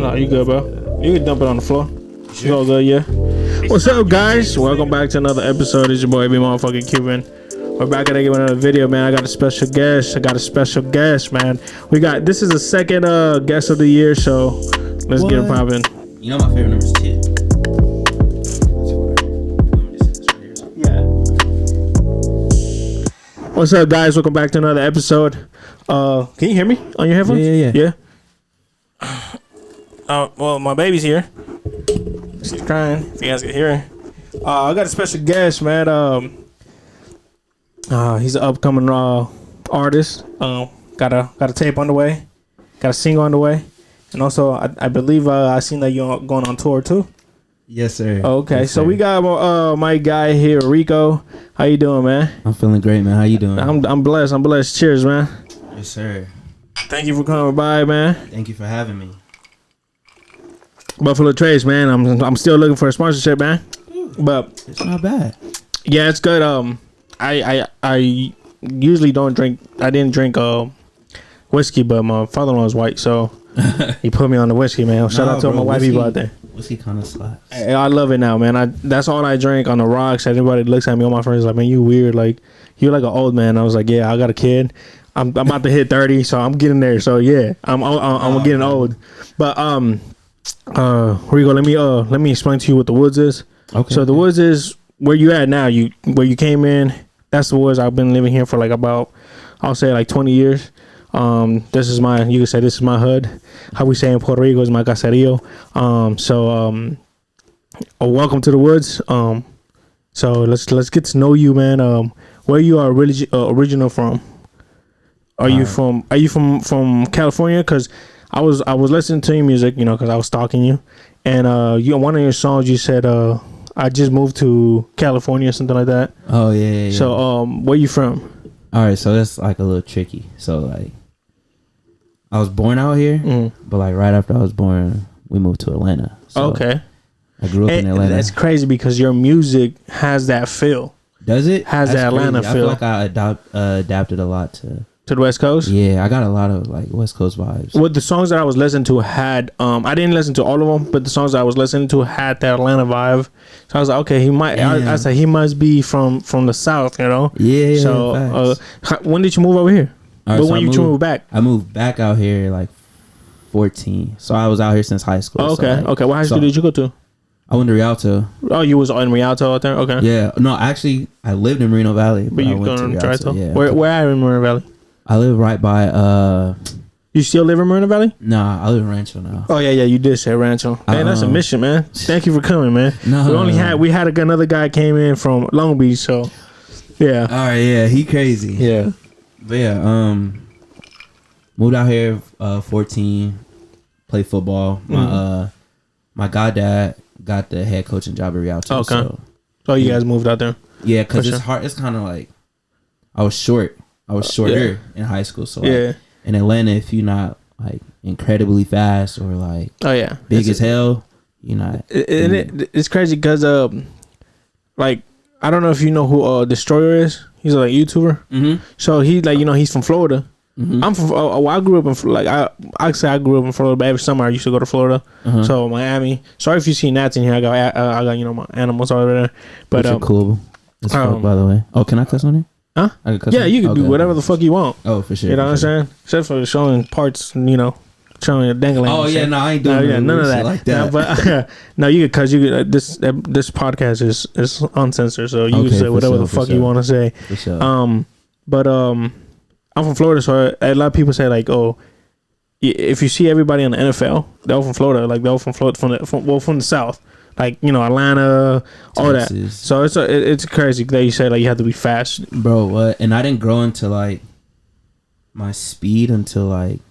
No, you good, bro. You can dump it on the floor. You all good, yeah? What's up, guys? Welcome back to another episode. It's your boy, B Motherfucking Cuban. We're back again with another video, man. I got a special guest, man. This is the second guest of the year, so let's get it popping. You know my favorite number is 2. Yeah. What's up, guys? Welcome back to another episode. Can you hear me on your headphones? Yeah. Well, my baby's here. She's crying. If you guys can hear her. I got a special guest, man. He's an upcoming artist. Got a tape on the way. Got a single on the way. And also, I believe I seen that you're going on tour too. Yes, sir. Okay, yes, so sir. we got my guy here, Rico. How you doing, man? I'm feeling great, man. How you doing? I'm blessed. Cheers, man. Yes, sir. Thank you for coming by, man. Thank you for having me. Buffalo Trace, man. I'm still looking for a sponsorship, man. But It's not bad. yeah, it's good. I usually don't drink. I didn't drink whiskey, but my father-in-law is white, so he put me on the whiskey, man. Shout out to all my white people out there. Whiskey kind of slaps. I love it now, man. That's all I drink on the rocks. Everybody looks at me, all my friends like, man, you weird. Like, you're like an old man. I was like, yeah, I got a kid. I'm about to hit 30, so I'm getting there. So yeah, I'm getting old. But Rico, let me explain to you what the WOODZ is. Okay. So the WOODZ is where you at now. Where you came in. That's the WOODZ. I've been living here for like about, I'll say like 20 years. You can say this is my hood. How we say in Puerto Rico is my caserío. Welcome to the WOODZ. So let's get to know you, man. Where you are really original from? Are you from California? Because I was listening to your music, because I was stalking you, and one of your songs you said I just moved to California or something like that. Oh yeah. So where you from? All right, so that's like a little tricky. So like, I was born out here, but like right after I was born, we moved to Atlanta. So Okay. I grew up in Atlanta. That's crazy because your music has that feel. Does it? Has That's that Atlanta crazy. feel. I feel like I adapted a lot to To the West Coast? Yeah, I got a lot of like West Coast vibes. Well, the songs that I was listening to had I didn't listen to all of them, but the songs that I was listening to had that Atlanta vibe. So I was like, okay, he might. I said he must be from the South, Yeah. So when did you move over here? Right, But so when you moved back? I moved back out here like 14. So I was out here since high school. Oh, okay, so, like, okay. What high school did you go to? I went to Rialto. Oh, you was in Rialto out there? Okay. Yeah. No, actually, I lived in Moreno Valley. But you I went going to Rialto. Rialto? Yeah. Where are you in Moreno Valley? I live right by You still live in Moreno Valley? Nah, I live in Rancho now. Oh yeah, you did say Rancho. Man, that's a mission, man. Thank you for coming, man. No, we had another guy came in from Long Beach, so yeah. All right, yeah, he crazy. Yeah. But yeah, moved out here 14, played football. My goddad got the head coaching job at Rialto. Okay. So you guys moved out there? Yeah, because it's hard. It's kind of like I was shorter in high school. So like, in Atlanta, if you're not like incredibly fast or like big as hell, you're not. It's crazy because like I don't know if you know who Destroyer is. He's like a YouTuber. Mm-hmm. So he like he's from Florida. Mm-hmm. I'm from. I grew up in I say I grew up in Florida, but every summer I used to go to Florida. Uh-huh. So Miami. Sorry if you see gnats in here. I got my animals over there. But cool. As fuck, by the way. Oh, can I cuss on it? Huh? Yeah, you can do whatever the fuck you want. Oh, for sure. You know what I'm saying? Except for showing parts, showing your dangling. Oh yeah, no, I ain't doing none of that like that. No, but no, you could, cause you could, this podcast is uncensored, so you can say whatever the fuck you want to say. For sure. But I'm from Florida, so a lot of people say like, oh, if you see everybody in the NFL, they're all from Florida, like they're all from Florida, from the South. Like Atlanta, all Texas. that. So it's crazy that you say like you have to be fast, bro. What? And I didn't grow into like my speed until like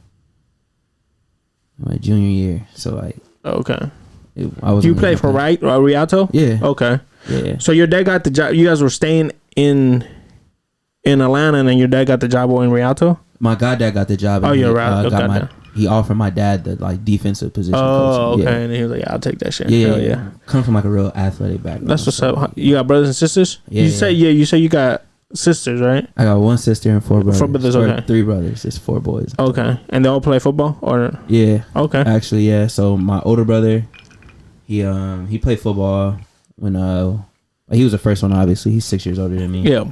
my junior year. So like, okay. I was. You play for Rialto? Yeah. Okay. Yeah. So your dad got the job. You guys were staying in Atlanta, and then your dad got the job in Rialto. My goddad got the job. Oh, you're right. He offered my dad the like defensive position. Oh, coaching. okay. Yeah. And he was like, "I'll take that shit." Yeah. Come from like a real athletic background. That's what's up. You got brothers and sisters? Yeah. You say you got sisters, right? I got one sister and 4 brothers. 4 brothers, okay. 3 brothers. It's 4 boys. Okay, and they all play football, or yeah. Okay. Actually, yeah. So my older brother, he played football when he was the first one. Obviously, he's 6 years older than me. Yeah.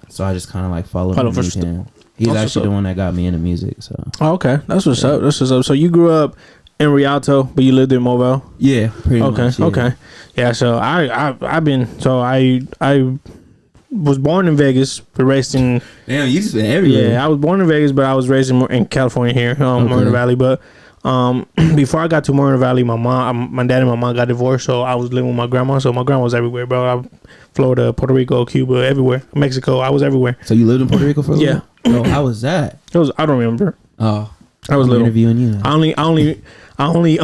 So I just kind of like followed him. He's actually the one that got me into music. So. Oh, okay, that's what's up. That's what's up. So you grew up in Rialto, but you lived in Mobile. Yeah, pretty much. Yeah. Okay. Yeah. So I was born in Vegas, but raised in. Damn, you just been everywhere. Yeah, I was born in Vegas, but I was raised in California here, Moreno Valley. But before I got to Moreno Valley, my dad and my mom got divorced, so I was living with my grandma. So my grandma was everywhere, bro. Florida, Puerto Rico, Cuba, everywhere. Mexico, I was everywhere. So you lived in Puerto Rico for a little bit? Oh, how was that? I don't remember. Oh, I was little. Interviewing you. I only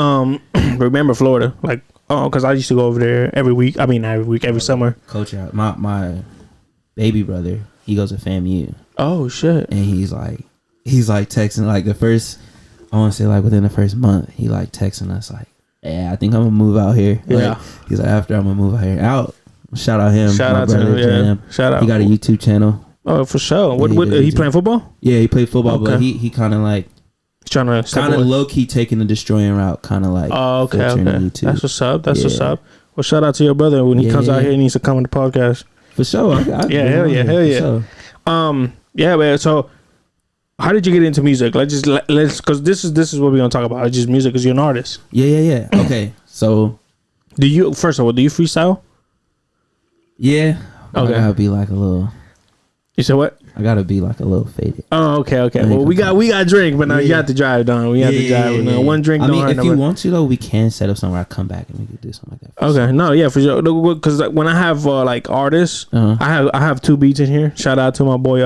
remember Florida, like because I used to go over there every week. I mean, not every week, every summer. Coach out. My baby brother, he goes to FAMU. Oh shit! And he's like texting like the first. I want to say like within the first month, he like texting us like, "Yeah, I think I'm gonna move out here." Yeah. Like, he's like, "After I'm gonna move out here." Shout out him. Shout out to him. Yeah. Shout out. He got a YouTube channel. Oh, for sure. What he playing football? Yeah, he played football, but he kind of like trying to low key taking the destroying route, kind of like. Oh, okay. That's what's up. What's up. Well, shout out to your brother when he comes out here. He needs to come on the podcast. For sure. Hell yeah. Sure. Yeah, man. So, how did you get into music? Let's because this is what we're gonna talk about. It's just music because you're an artist. Yeah. Okay, so do you freestyle? Yeah. Okay. I gotta be like a little. You said what? I gotta be like a little faded. Oh, okay. Well, we got drink, but now you have to drive down. We have to drive. No, one drink. I mean, if you want to though, we can set up somewhere. I come back and we could do something like that. Okay. No, yeah, for sure. Because when I have like artists, I have 2 beats in here. Shout out to my boy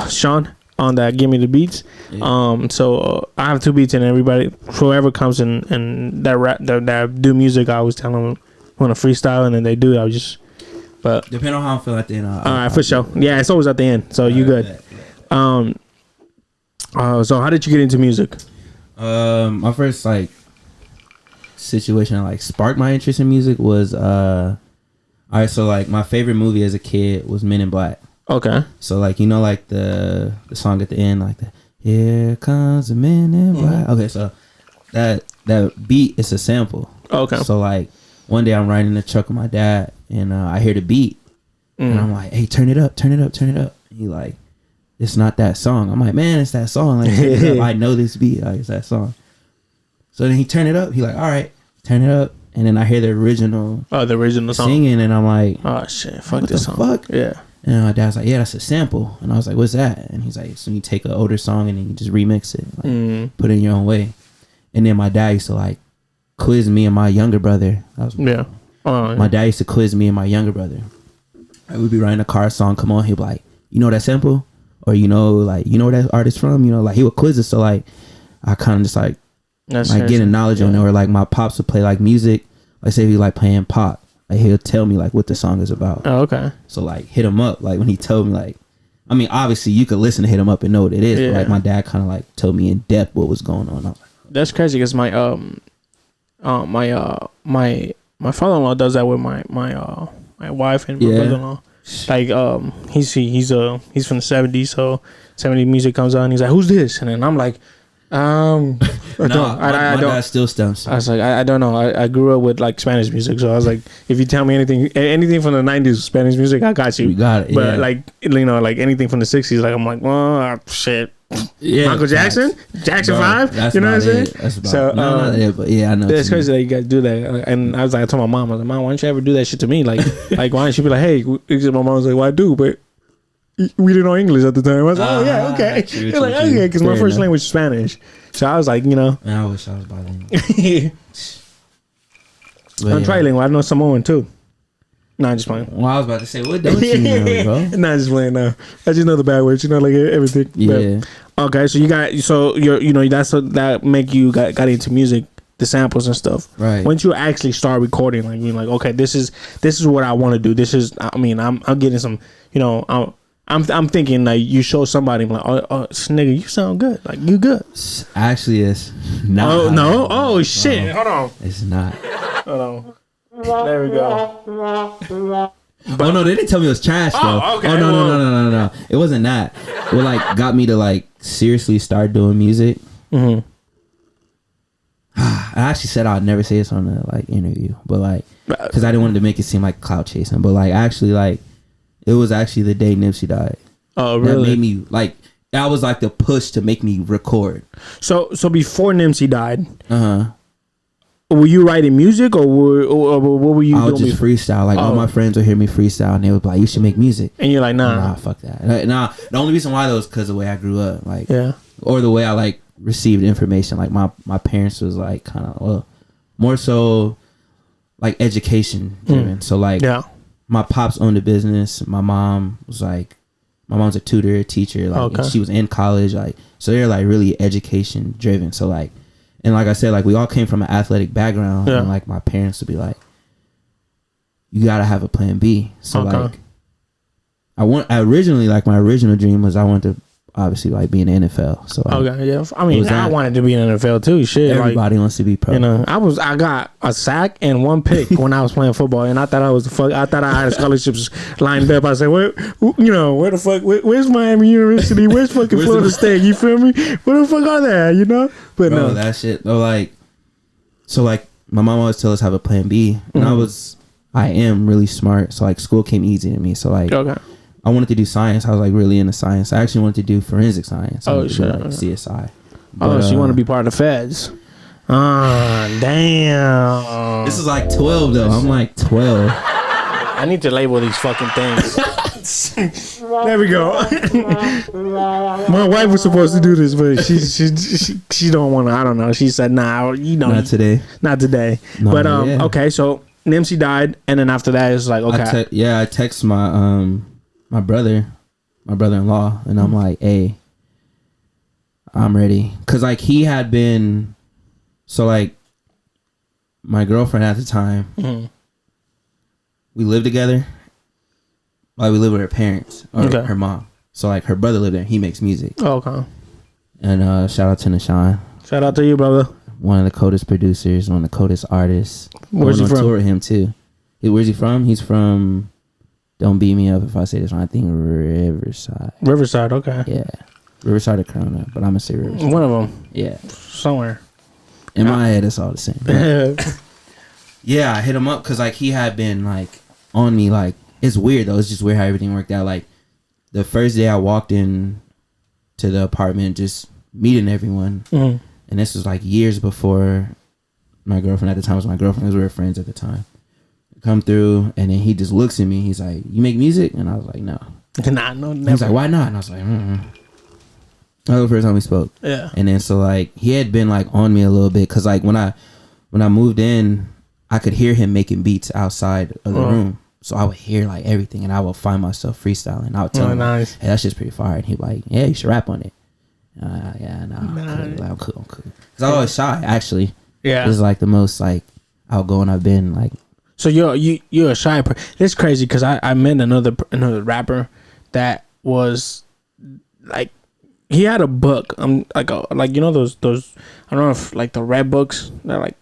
Sean on that Give Me the Beats. Yeah. So I have 2 beats, and everybody, whoever comes in and that do music, I always tell them want to freestyle, and then they do it. I was just. But depending on how I feel at the end. All right, for sure. Yeah, it's always at the end, so you good. So how did you get into music? My first like situation that like sparked my interest in music was all right. So like my favorite movie as a kid was Men in Black. Okay. So like like the song at the end, like the Here Comes the Men in Black. Okay, so that beat is a sample. Okay. So like one day I'm riding in the truck with my dad. And I hear the beat, and I'm like, "Hey, turn it up!" And he like, "It's not that song." I'm like, "Man, it's that song! Like, turn it up. I know this beat. Like, it's that song." So then he turned it up. He like, "All right, turn it up." And then I hear the original song singing, and I'm like, "Oh shit, fuck what this the song!" Fuck? Yeah. And my dad's like, "Yeah, that's a sample." And I was like, "What's that?" And he's like, "So you take an older song and then you just remix it, like, put it in your own way." And then my dad used to like quiz me and my younger brother. My dad used to quiz me and my younger brother. We'd be writing a car song, come on, he'd be like, "You know that sample?" Or you know where that artist from? Like he would quiz us. So like I kind of just like getting knowledge on it. Or like my pops would play like music. Like say he like playing pop. Like he'll tell me like what the song is about. Oh, okay. So like hit him up. Like when he told me like, I mean obviously you could listen to Hit Him Up and know what it is. Yeah. But like my dad kind of like told me in depth what was going on. That's crazy because my father-in-law does that with my wife and my brother-in-law. Like he's from the 70s, so 70s music comes on. He's like, "Who's this?" And then I'm like, I don't. My dad still stumps. I was like, I don't know. I grew up with like Spanish music, so I was like, if you tell me anything from the 90s Spanish music, I got you. You got it. But like like anything from the 60s, like I'm like, well, shit. Yeah, Michael Jackson, Jackson 5. You know what I'm saying? That's about so. Not it, but yeah, I know. It's crazy that you guys do that. And I was like, I told my mom, I was like, "Mom, why don't you ever do that shit to me? Like why don't you be like, hey?" My mom was like, "Well, I do, but we didn't know English at the time." I was like, "Oh yeah, okay." You're like, "Okay," because my first language is Spanish. So I was like, Man, I wish I was bilingual. I'm trilingual. I know Samoan too. No, I'm just playing. Well, I was about to say, what don't you know, bro? No, I'm just playing now. I just know the bad words, like everything. Yeah. But, okay, so that's what that make you got into music, the samples and stuff. Right. Once you actually start recording, like you're like, okay, this is what I want to do. This is, I mean, I'm getting some, I'm thinking like you show somebody, I'm like, oh, nigga, you sound good. Like you good. Actually, it's not. Oh no! Oh shit! Hold on. It's not. Hold on. There we go. Oh no, they didn't tell me it was trash though. Okay, oh no. It wasn't that. What like got me to like seriously start doing music. Mm-hmm. I actually said I'd never say this on a like interview, but like because I didn't want to make it seem like clout chasing. But like actually like it was actually the day Nipsey died. Oh really? That made me like that was like the push to make me record. So before Nipsey died, were you writing music or what were you doing? I would just freestyle. Like all my friends would hear me freestyle and they would be like, "You should make music." And you're like, "Nah, fuck that." Nah, the only reason why though is because of the way I grew up, like or the way I like received information. Like my parents was like kind of more so like education driven. So like my pops owned a business. My mom was like, my mom's a tutor, a teacher. Like and she was in college. Like so they're like really education driven. So like. And like I said, like we all came from an athletic background, and like my parents would be like, "You gotta have a plan B." So like, I originally like my original dream was I wanted to obviously like be in the NFL. So I mean I wanted to be in the NFL too. Shit, everybody wants to be pro. You know, I got a sack and 1 pick when I was playing football, and I thought I thought I had scholarships lined up. I said, where the fuck? Where's Miami University? Where's fucking Florida State? You feel me? Where the fuck are they? You know? But no, that shit. Though, like, so like my mom always tell us have a plan B, and I am really smart, so like school came easy to me. So like, I wanted to do science. I was like really into science. I actually wanted to do forensic science. Oh shit, like CSI. But, so you want to be part of the feds? Damn. This is like 12 though. I'm like 12. I need to label these fucking things. There we go. My wife was supposed to do this, but she don't want to. I don't know. She said, "Nah, you know, not today. Not today." No, but okay. So Nipsey died, and then after that, it's like okay. I text my my brother-in-law, and I'm like, "Hey, I'm ready," because like he had been, so like my girlfriend at the time, we lived together. Like we lived with her parents or her mom. So like her brother lived there. He makes music. Oh, okay. And shout out to Nashawn. Shout out to you, brother. One of the coldest producers, one of the coldest artists. Where's he from? Tour with him too. Where's he from? He's from. Don't beat me up if I say this wrong. I think Riverside. Riverside, okay. Yeah, Riverside or Corona, but I'm gonna say Riverside. One of them. Yeah, somewhere. In my head, it's all the same. Yeah, I hit him up because like he had been like on me. Like it's weird though. It's just weird how everything worked out. Like the first day I walked in to the apartment, just meeting everyone, and this was like years before my girlfriend at the time was my girlfriend. Because we were friends at the time. Come through, and then he just looks at me. He's like, "You make music?" And I was like, "No." Nah, no, never. He's like, "Why not?" And I was like, That was the first time we spoke. Yeah. And then so like he had been like on me a little bit because like when I moved in, I could hear him making beats outside of the room. So I would hear like everything, and I would find myself freestyling. I would tell him, nice. "Hey, that's just pretty fire." And he'd be like, "Yeah, you should rap on it." Yeah, no, I'm cool. Because I was always shy, actually. Yeah. This is like the most like outgoing I've been. Like, so you're a shy person. It's crazy because I met another rapper that was like, he had a book. Like you know those I don't know if like the red books. They're like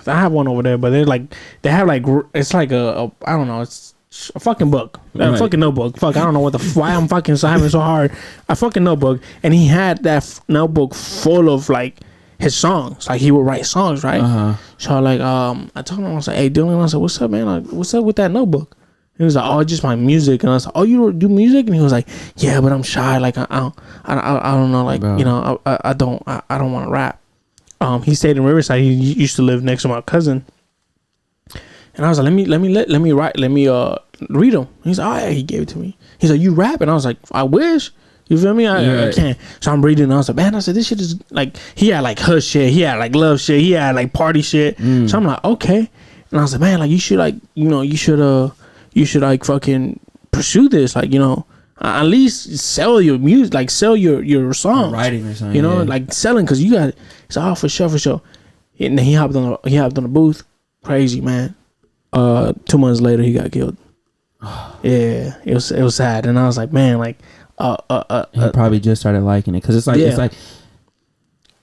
I have one over there, but they have like it's like a I don't know, it's a fucking book, a fucking notebook. Fuck, I don't know why I'm fucking having so hard. A fucking notebook, and he had that notebook full of like his songs. Like he would write songs, right? So like I told him, I was like, "Hey Dylan," I said, "What's up, man? Like, what's up with that notebook?" He was like, "Oh, just my music." And I was like, "Oh, you do music?" And he was like, "Yeah, but I'm shy. Like I don't know. Like, bro, you know, I don't want to rap." He stayed in Riverside. He used to live next to my cousin. And I was like, let me read them. He's like, "Oh yeah," he gave it to me. He's like, "You rap?" And I was like, "I wish." You feel me? I can't. So I'm reading and I was like, man, I said, this shit is like, he had like hush shit, he had like love shit, he had like party shit. So I'm like, okay. And I was like, man, like you should like, you know, you should like fucking pursue this, like, you know, at least sell your music, like sell your songs, writing or something, you know, like selling, because you got. It's all for sure. And then he hopped on the booth, crazy man. 2 months later, he got killed. Yeah, it was sad, and I was like, man, like. He probably just started liking it because it's like,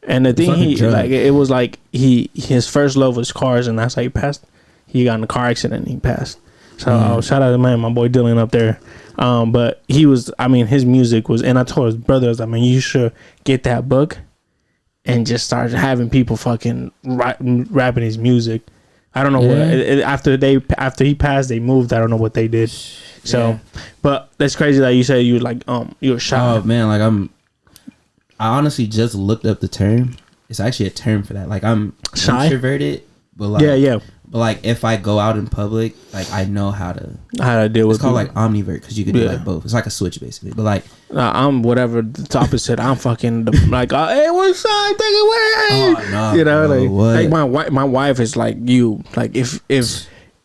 and the thing it was like his first love was cars, and that's how he passed. He got in a car accident and he passed. So shout out to my boy Dylan up there. But he was, I mean, his music was, and I told his brothers, I mean, you should get that book and just start having people fucking rapping his music. I don't know what after he passed, they moved. I don't know what they did. So, but that's crazy that you said you like you were shy. Oh man, like I honestly just looked up the term. It's actually a term for that. Like I'm shy, introverted, but like yeah. But like if I go out in public, like I know how to deal with. It's called like omnivert because you can do like both. It's like a switch basically. But like I'm whatever the opposite. I'm fucking like hey, what's up? Take it away. No, you know, bro, like my wife is like you. Like if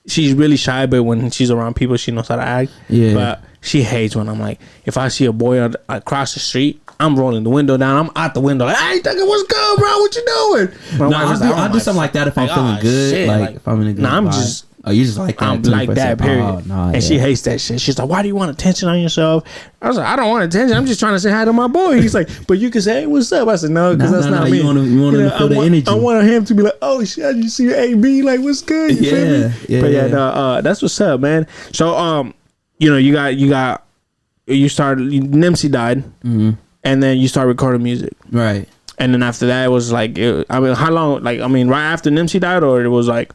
she's really shy, but when she's around people, she knows how to act. Yeah. But she hates when I'm like, if I see a boy across the street, I'm rolling the window down. I'm out the window. Like, hey, what's good, bro? What you doing? I'll do something like that if I'm feeling good. Shit. Like if I'm in a good I'm vibe. just. Oh, you just like that? I'm like that, period. And she hates that shit. She's like, why do you want attention on yourself? I was like, I don't want attention. I'm just trying to say hi to my boy. He's like, but you can say, hey, what's up? I said, no, because that's not me. You want him to feel the energy. I want him to be like, oh, shit, I just see your AB. Like, what's good? You feel me? But that's what's up, man. So, you started, Nimsy died, and then you started recording music. Right. And then after that, it was like, how long? Like, I mean, right after Nimsy died, or it was like,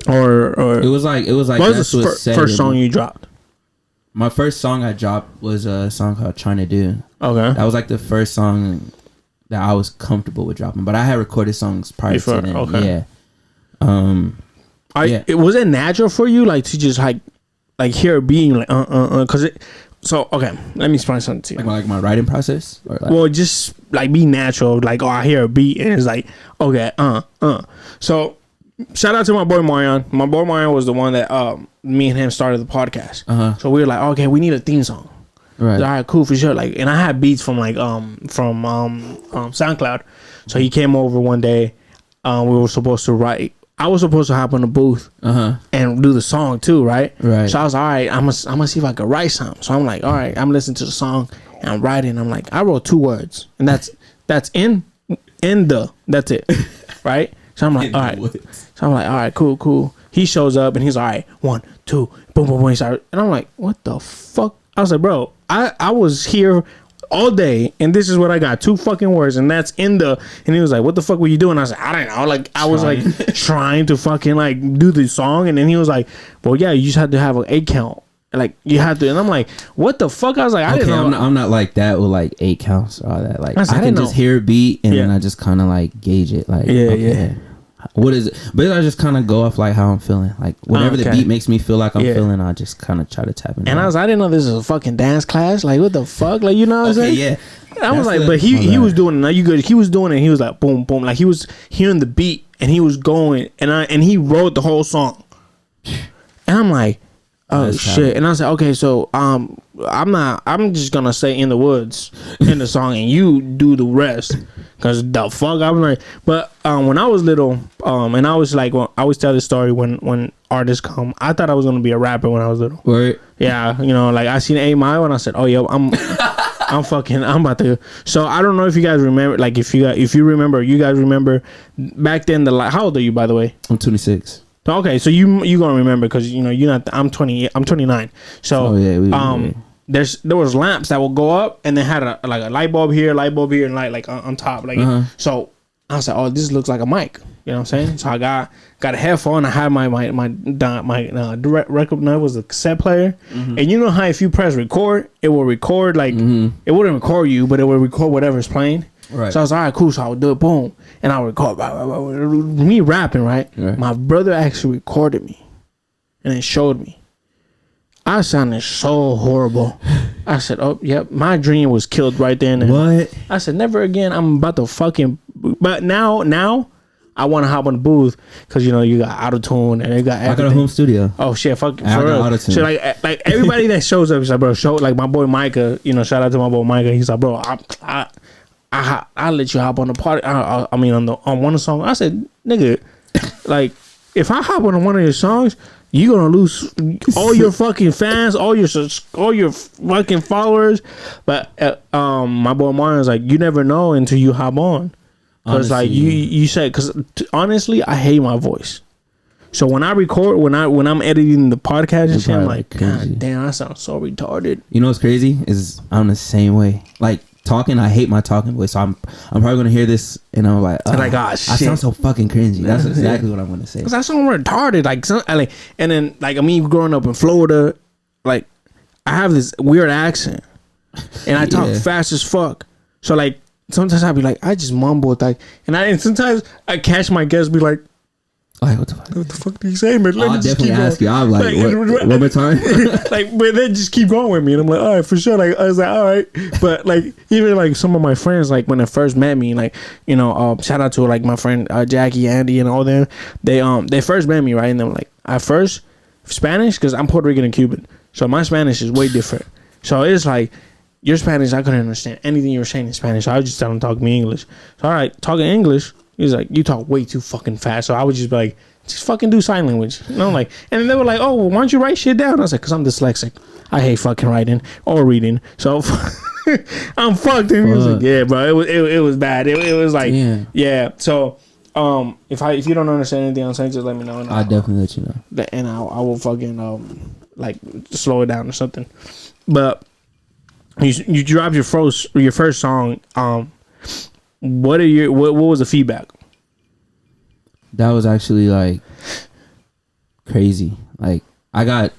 or it was like what was the first song you dropped? My first song I dropped was a song called "Trying to Do." Okay, that was like the first song that I was comfortable with dropping. But I had recorded songs prior to that. Okay, yeah. It was it natural for you, like to just like hear a beat like because it. So okay, let me explain something to you. Like my writing process. Or like, well, just like be natural. Like I hear a beat and it's like okay, So. Shout out to my boy Marion. My boy Marion was the one that me and him started the podcast. So we were like, okay, we need a theme song. Right. All right, cool for sure. Like, and I had beats from SoundCloud. So he came over one day. We were supposed to write. I was supposed to hop on the booth and do the song too, right? Right. So I was all right. I'm gonna see if I could write something. So I'm like, all right. I'm listening to the song and I'm writing. I'm like, I wrote 2 words, and that's in the. That's it, right? So I'm like, all right. So I'm like, all right, cool. He shows up and he's all right, 1, 2, boom, boom, boom. He started, and I'm like, what the fuck? I was like, bro, I was here all day and this is what I got, 2 fucking words, and that's in the. And he was like, what the fuck were you doing? I was like, I don't know. Like I was like trying to fucking like do the song, and then he was like, well, yeah, you just had to have an 8 count. Like you have to, and I'm like, what the fuck? I was like, I didn't know. I'm not like that with like 8 counts or all that. Like I can just hear a beat and then I just kind of like gauge it. Like yeah. What is it? But I just kind of go off like how I'm feeling. Like whenever the beat makes me feel like I'm feeling, I just kind of try to tap in. And I didn't know this was a fucking dance class. Like what the fuck? Like you know what I'm saying? Yeah. I was like, but he was doing it. Now you good? He was doing it. He was like boom boom. Like he was hearing the beat and he was going and he wrote the whole song. And I'm like, oh shit. And I said, okay, so I'm just gonna say "In the Woods" in the song and you do the rest. Cause the fuck I'm like, but when I was little, and I was like, well, I always tell this story when artists come. I thought I was gonna be a rapper when I was little. Right? Yeah, you know, like I seen 8 Mile and I said, oh yo, I'm about to. So I don't know if you guys remember, like if you remember back then how old are you, by the way? I'm 26. Okay, so you gonna remember because you know you're not. I'm 20. I'm 29. So there was lamps that would go up and they had a light bulb here, and light like on top. Like so, I was like, oh, this looks like a mic. You know what I'm saying? So I got a headphone. I had my direct record. No, it was a cassette player. And you know how if you press record, it will record like it wouldn't record you, but it will record whatever's playing. Right. So I was all right, cool. So I would do it, boom, and I would record me rapping. Right. My brother actually recorded me, and then showed me. I sounded so horrible. I said, oh, yep, my dream was killed right there and then. What? I said, never again. I'm about to fucking. But now I want to hop on the booth because you know you got auto-tune and you got everything. I got a home studio. Oh shit, fuck for real. So like everybody that shows up, he's like, bro, like my boy Micah. You know, shout out to my boy Micah. He's like, bro, I'll let you hop on the party. I mean, on one of the songs. I said, nigga, like if I hop on one of your songs, you gonna lose all your fucking fans, all your fucking followers. But my boy Marion's like, you never know until you hop on. Because like you said, because honestly, I hate my voice. So when I record, when I'm editing the podcast and shit, I'm like, God damn, I sound so retarded. You know what's crazy is I'm the same way. Like talking, I hate my talking voice. So I'm probably gonna hear this and I'm like, shit. I sound so fucking cringy. That's exactly what I'm gonna say. Cause I sound retarded. Like, and then like I mean, growing up in Florida, like I have this weird accent, and I talk fast as fuck. So like sometimes I'd be like, I just mumble like, and sometimes I catch my guests be like. Like, what the fuck do you say, man? I'll definitely ask you. I'm like what, one more time? Like, but they just keep going with me. And I'm like, all right, for sure. Like, I was like, all right. But, like, even, like, some of my friends, like, when they first met me, like, you know, shout out to, like, my friend Jackie, Andy, and all them. They first met me, right? And then, like, at first, Spanish, because I'm Puerto Rican and Cuban. So my Spanish is way different. So it's like, your Spanish, I couldn't understand anything you were saying in Spanish. So I would just tell them to talk to me English. So, all right, talking English. He's like, you talk way too fucking fast. So I would just be like, just fucking do sign language. And I'm like, and then they were like, oh, well, why don't you write shit down? I was like, because I'm dyslexic. I hate fucking writing or reading. So I'm fucked. And he was like, yeah, bro, it was bad. It was like, yeah. So if you don't understand anything I'm saying, just let me know. And I'll definitely let you know. And I will fucking like slow it down or something. But you dropped your first song. What was the feedback? That was actually like crazy. Like I got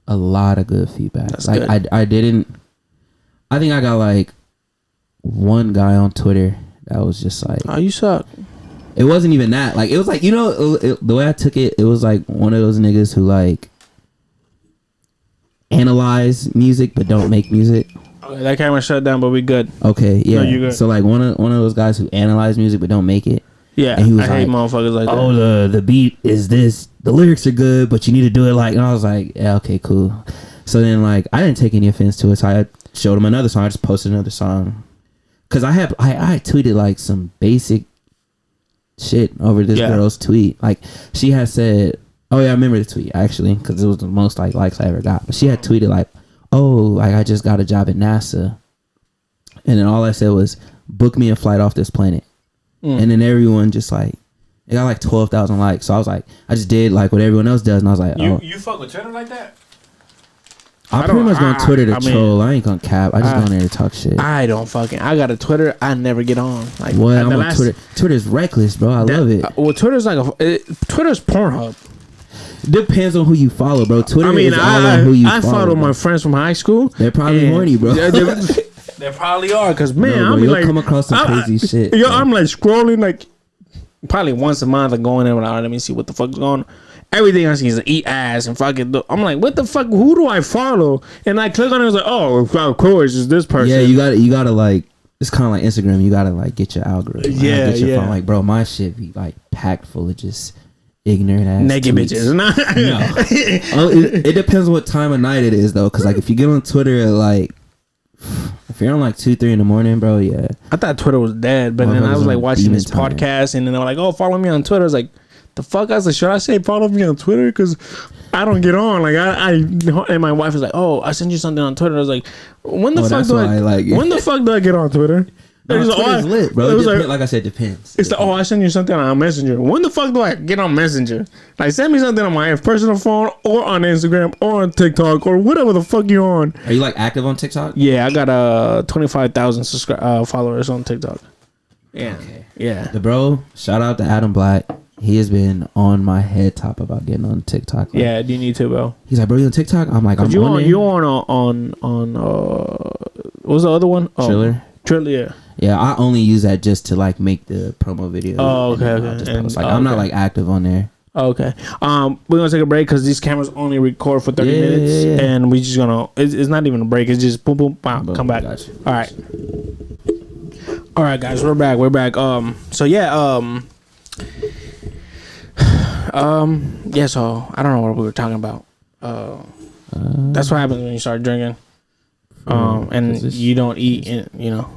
a lot of good feedback. That's like good. I think I got like one guy on Twitter that was just like, oh, you suck. It wasn't even that. Like it was like, you know, the way I took it, it was like one of those niggas who like analyze music but don't make music. Okay, that camera shut down, but we good. Okay, yeah. No, you're good. So like one of those guys who analyze music but don't make it. Yeah, and he was I hate motherfuckers like that. Oh, the beat is this. The lyrics are good, but you need to do it like. And I was like, yeah, okay, cool. So then like I didn't take any offense to it. So I showed him another song. I just posted another song because I tweeted like some basic shit over this girl's tweet. Like she had said, oh yeah, I remember the tweet actually because it was the most like likes I ever got. But she had tweeted like, oh, like I just got a job at NASA, and then all I said was, book me a flight off this planet. And then everyone just like, it got like 12,000 likes. So I was like, I just did like what everyone else does, and I was like, you fuck with Twitter like that? I pretty much go on Twitter to troll. I ain't gonna cap. I just go on there to talk shit. I got a Twitter. I never get on. Like what? I'm on Twitter. Twitter's reckless, bro. I love it. Well, Twitter's like Twitter's Pornhub. Depends on who you follow, bro. Twitter is all on who you follow. I follow my friends from high school. They're probably horny, bro. They probably are, cause man, I'm like, come across some crazy shit. Yo, I'm like scrolling like probably once a month. Like going in and out. Let me see what the fuck's going on. Everything I see is eat ass and fucking. I'm like, what the fuck? Who do I follow? And I click on it. I was like, oh, of course, it's this person. Yeah, you gotta like. It's kind of like Instagram. You gotta like get your algorithm. Yeah, get your phone. Like, bro, my shit be like packed full of just ignorant ass naked tweets. bitches. No, it depends what time of night it is though. Cause like if you get on Twitter at like. If you're on like 2-3 in the morning, bro, yeah. I thought Twitter was dead, but then I was like watching this podcast, and then they were like, "Oh, follow me on Twitter." I was like, "The fuck?" I was like, "Should I say follow me on Twitter?" Because I don't get on. Like and my wife was like, "Oh, I sent you something on Twitter." I was like, "When the fuck do when the fuck do I get on Twitter?" No, Twitter's lit, bro. It was like I said, depends. It's like, I send you something on Messenger. When the fuck do I get on Messenger? Like, send me something on my personal phone or on Instagram or on TikTok or whatever the fuck you on. Are you like active on TikTok? Yeah, I got 25,000 followers on TikTok. Yeah, okay. Yeah. The bro, shout out to Adam Black. He has been on my head top about getting on TikTok. Like, yeah, do you need to, bro? He's like, bro, you on TikTok? I'm like, you on what's the other one? Triller. Yeah. Yeah, I only use that just to like make the promo video. Oh, okay. I'm not like active on there. Okay. We're gonna take a break because these cameras only record for 30 minutes, and we just gonna. It's not even a break. It's just boom, boom, bam, come back. All right, guys, we're back. So yeah. Yeah. So I don't know what we were talking about. That's what happens when you start drinking. And you don't eat, you know.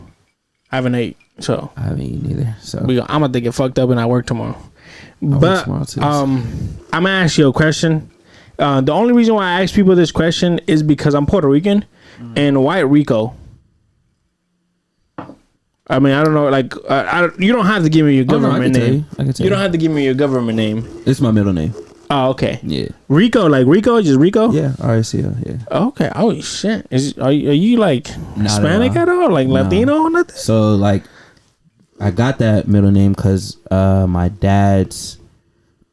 I haven't ate, so I haven't eaten either. So I'm about to get fucked up and I work tomorrow. I'm gonna ask you a question. The only reason why I ask people this question is because I'm Puerto Rican and white Rico. I mean, I don't know. Like, you don't have to give me your government name. You don't have to give me your government name. It's my middle name. Oh, okay. Yeah. Rico, like Rico, just Rico. Yeah, RICO. Yeah. Okay. Oh shit. Are you like Hispanic at all? Like Latino or nothing? So like, I got that middle name because my dad's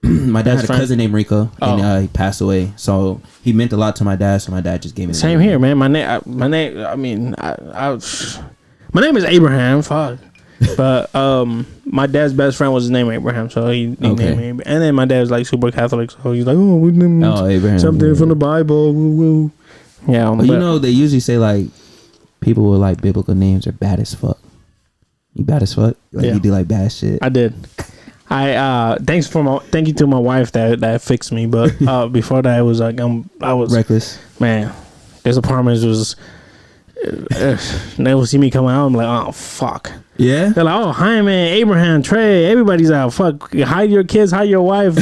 had a cousin named Rico, and he passed away. So he meant a lot to my dad. So my dad just gave me. Same here, man. My name. My name is Abraham. Fuck. But my dad's best friend was his name Abraham, so he named me Abraham. And then my dad was like super Catholic, so he's like, Abraham, something from the Bible. Woo, woo. Yeah, but you know they usually say like people with like biblical names are bad as fuck. You bad as fuck? Like you do like bad shit. I did. Thank you to my wife that fixed me. But before that, it was like I was reckless. Man, this apartment was. They will see me come out. I'm like, oh fuck. Yeah. They're like, oh hi man, Abraham, Trey, everybody's out. Fuck, hide your kids, hide your wife,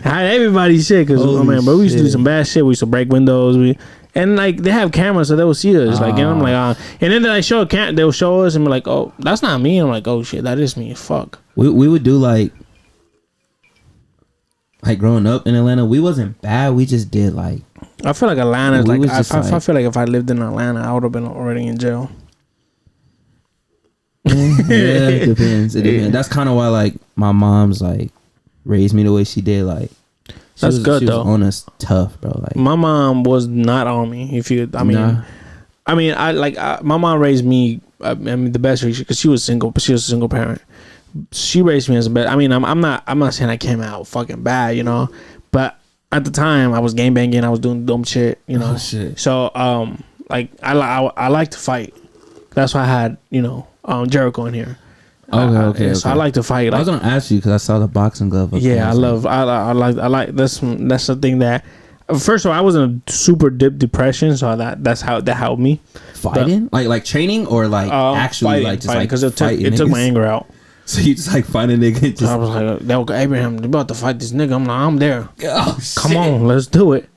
hide everybody's shit. Cause man, bro, we used to do some bad shit. We used to break windows. And like they have cameras, so they will see us. Like, and I'm like, and then they show they'll show us and be like, oh, that's not me. I'm like, oh shit, that is me. Fuck. We would do like growing up in Atlanta, we wasn't bad. We just did like. I feel like Atlanta is like I feel like if I lived in Atlanta, I would have been already in jail. Yeah, it depends. That's kind of why like my mom's like raised me the way she did. Like she was on us tough, bro. Like my mom was not on me. My mom raised me. I mean, the best because she was single, but she was a single parent. She raised me as a best. I mean, I'm not saying I came out fucking bad, you know, but at the time I was gang banging, I was doing dumb shit, you know. Oh, shit. So like I like to fight. That's why I had Jericho in here. Okay. So I like to fight. I was gonna ask you because I saw the boxing glove. Yeah, I like that's the thing that. First of all, I was in a super deep depression, so that helped me. Fighting, but, like training, or like actually fighting, like just fighting, because it took my anger out. So you just like find a nigga. So I was like, Abraham, they about to fight this nigga. I'm like, I'm there. Oh, come on, let's do it.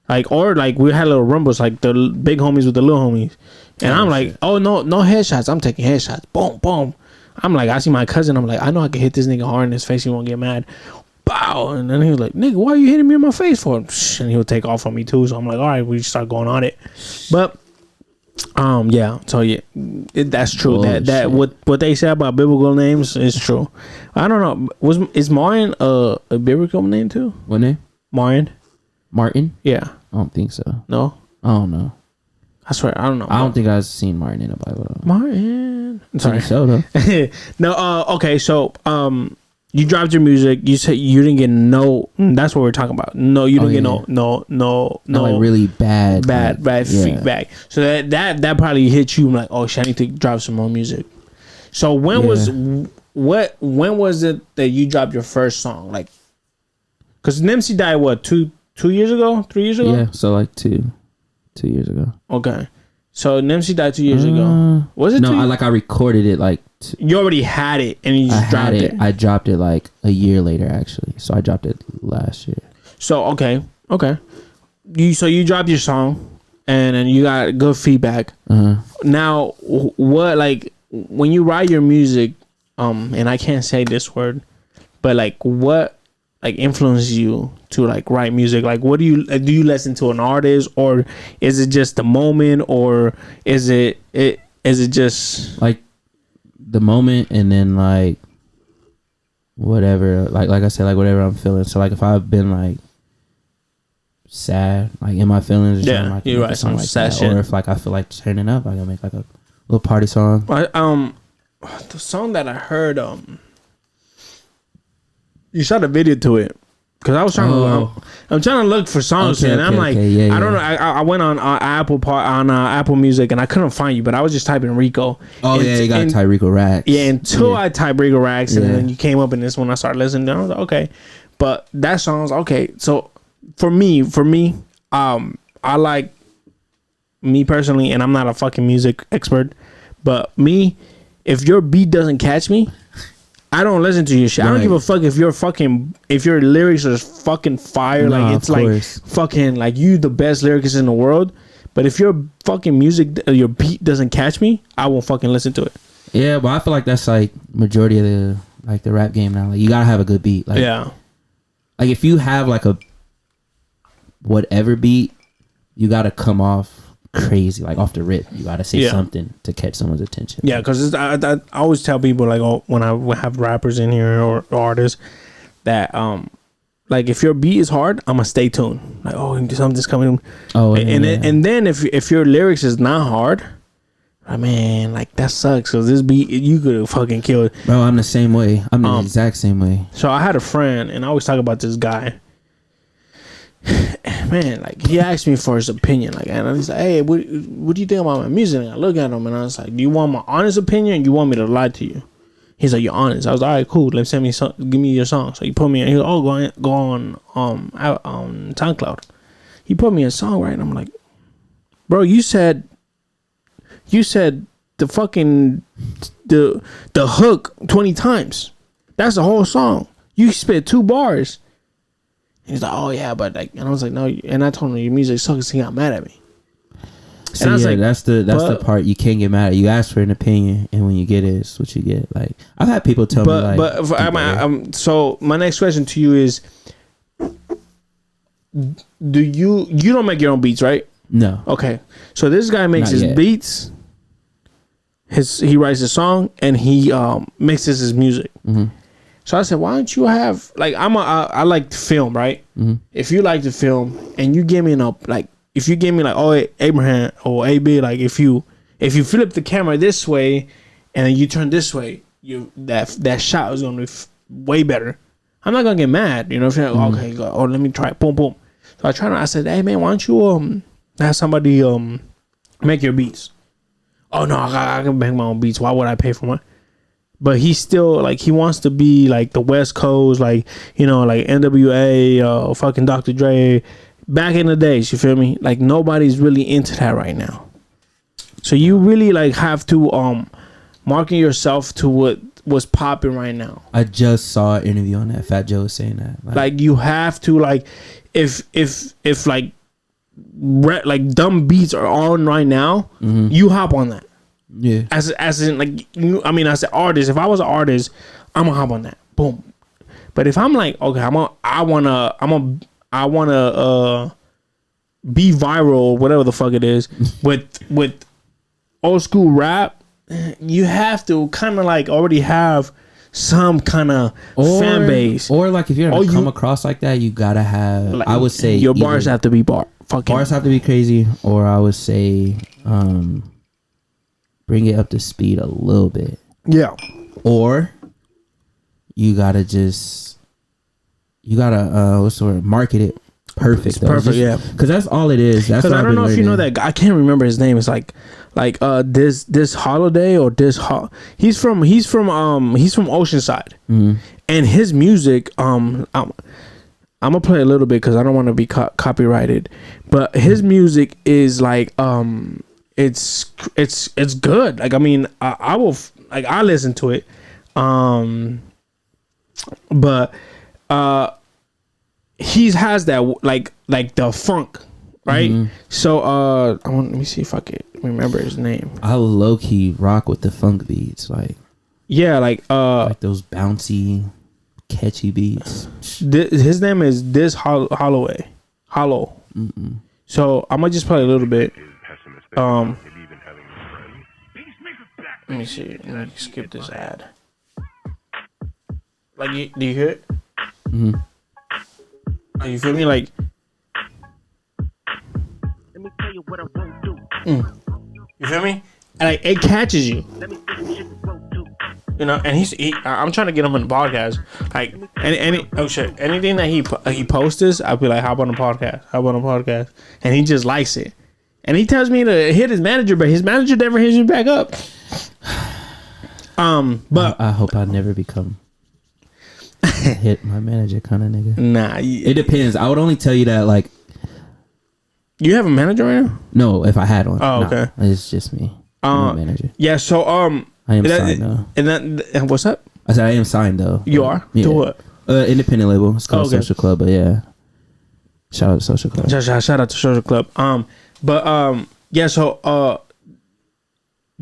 Like, or like we had little rumbles, like the big homies with the little homies, and I'm like, oh no headshots. I'm taking headshots. Boom, boom. I'm like, I see my cousin. I'm like, I know I can hit this nigga hard in his face. He won't get mad. Bow. And then he was like, nigga, why are you hitting me in my face for? And he'll take off on me too. So I'm like, all right, we start going on it. But yeah, so yeah, that's true. That what they say about biblical names is true. I don't know. Is Marion a biblical name too? What name? Marion. Martin? Yeah. I don't think so. No? I don't know. I swear, I don't know. I don't think I've seen Martin in the Bible. Martin. I'm sorry. So though. No, okay, so you dropped your music. You said you didn't get no. That's what we're talking about. No, you didn't get no. Like really bad feedback. So that probably hit you like, oh shit, I need to drop some more music. So when was it that you dropped your first song? Like, because Nimsy died what 2 years ago, 3 years ago? Yeah, so like 2 years ago. Okay, so Nimsy died 2 years ago. Was it? No, I recorded it like. You already had it and you just dropped it. I dropped it like a year later, actually. So I dropped it last year. So okay. You dropped your song and then you got good feedback. Now, what like when you write your music, and I can't say this word, but like what like influences you to like write music? Like what do you listen to an artist, or is it just the moment, or is it just like the moment, and then like whatever, like I said, like whatever I'm feeling. So like if I've been like sad, like in my feelings, yeah, you're right, some like sad shit. Or if like I feel like turning up, like I make like a little party song. The song that I heard, you shot a video to it. Cause I was trying I'm trying to look for songs, and I'm like, I don't know. I went on Apple Music and I couldn't find you, but I was just typing Rico. Oh yeah, you got to type Rico Raccs. Yeah, until I typed Rico Raccs, and then you came up in this one. I started listening. And I was like, okay, but that song's okay. So for me, I like me personally, and I'm not a fucking music expert, but me, if your beat doesn't catch me, I don't listen to your shit. Right. I don't give a fuck if your lyrics are fucking fire. Like it's like fucking like you the best lyricist in the world. But if your fucking music, your beat doesn't catch me, I won't fucking listen to it. Yeah, but I feel like that's like majority of the rap game now. Like you gotta have a good beat. Like, yeah. Like if you have like a whatever beat, you gotta come off crazy, like off the rip. You gotta say something to catch someone's attention. Yeah, because I always tell people like, oh, when I have rappers in here or artists that like if your beat is hard, I'ma stay tuned. Like, oh, something's coming. Oh, and then if your lyrics is not hard, man, like that sucks. Cause this beat you could have fucking killed. Bro, I'm the same way. I'm the exact same way. So I had a friend, and I always talk about this guy. Man, like he asked me for his opinion, like, and he's like, "Hey, what do you think about my music?" And I look at him, and I was like, "Do you want my honest opinion? Or you want me to lie to you?" He's like, "You're honest." I was like, "All right, cool. Let's give me your song." So he put me in. He was, "Oh, go on SoundCloud." He put me a song, right? And I'm like, "Bro, you said the fucking the hook 20 times. That's the whole song. You spit 2 bars." He's like, "Oh yeah, but like," and I was like, "No," and I told him your music sucks. He got mad at me. So and I was like, that's the part you can't get mad at. You ask for an opinion, and when you get it, it's what you get. Like I've had people tell me, like, but so my next question to you is, do you don't make your own beats, right? No. Okay, so this guy makes his beats. He writes a song and he mixes his music. Mm-hmm. So I said, why don't you have like I like to film, right? Mm-hmm. If you like to film and you give me if you give me like, oh, Abraham or AB, like if you flip the camera this way and then you turn this way, that shot is gonna be way better. I'm not gonna get mad, you know what I'm saying? Mm-hmm. Okay, let me try it. Boom, boom. So I said, hey man, why don't you have somebody make your beats? Oh no, I can make my own beats. Why would I pay for one? But he's still like he wants to be like the West Coast, like like NWA, fucking Dr. Dre, back in the days. You feel me? Like nobody's really into that right now. So you really like have to market yourself to what was popping right now. I just saw an interview on that. Fat Joe was saying that. Like you have to like if like dumb beats are on right now, mm-hmm. you hop on that. Yeah. As in like as an artist, if I was an artist, I'm gonna hop on that. Boom. But if I'm like, okay, I wanna be viral or whatever the fuck it is with old school rap, you have to kind of like already have some kind of fan base. Or like if you're gonna come across like that, you gotta have like, I would say your bars have to be bars have to be crazy, or I would say bring it up to speed a little bit. Yeah. Or you gotta what's the word? Market it perfect. It's perfect, yeah. Because that's all it is. That's because I don't know if you know that guy. I can't remember his name. It's like this holiday or this he's from Oceanside, mm-hmm. and his music I'm gonna play a little bit because I don't want to be copyrighted, but his music is like it's good. Like I will like I listen to it, but he has that like the funk, right? Mm-hmm. So let me see if I could remember his name. I low key rock with the funk beats, like like those bouncy, catchy beats. His name is This Holloway. Hollow. Mm-mm. So I'm gonna just play a little bit. Let me see. Let me skip this ad. Like, do you hear it? Mm-hmm. You feel me? Like, let me tell you what I won't do. You feel me? And like, it catches you. Let me tell you shit I won't do. And I'm trying to get him on the podcast. Like, anything that he posts, I'll be like, hop on the podcast. And he just likes it. And he tells me to hit his manager, but his manager never hits me back up. But I hope I never become hit my manager kind of nigga. Nah, it depends. I would only tell you that like. You have a manager right now? No, if I had one. Oh, okay. No, it's just me. I'm a manager. Yeah. So I am signed though. And what's up? I said I am signed though. You are? Yeah. To what? Independent label. It's called Social Club, but yeah. Shout out to Social Club. Shout out to Social Club. Yeah, so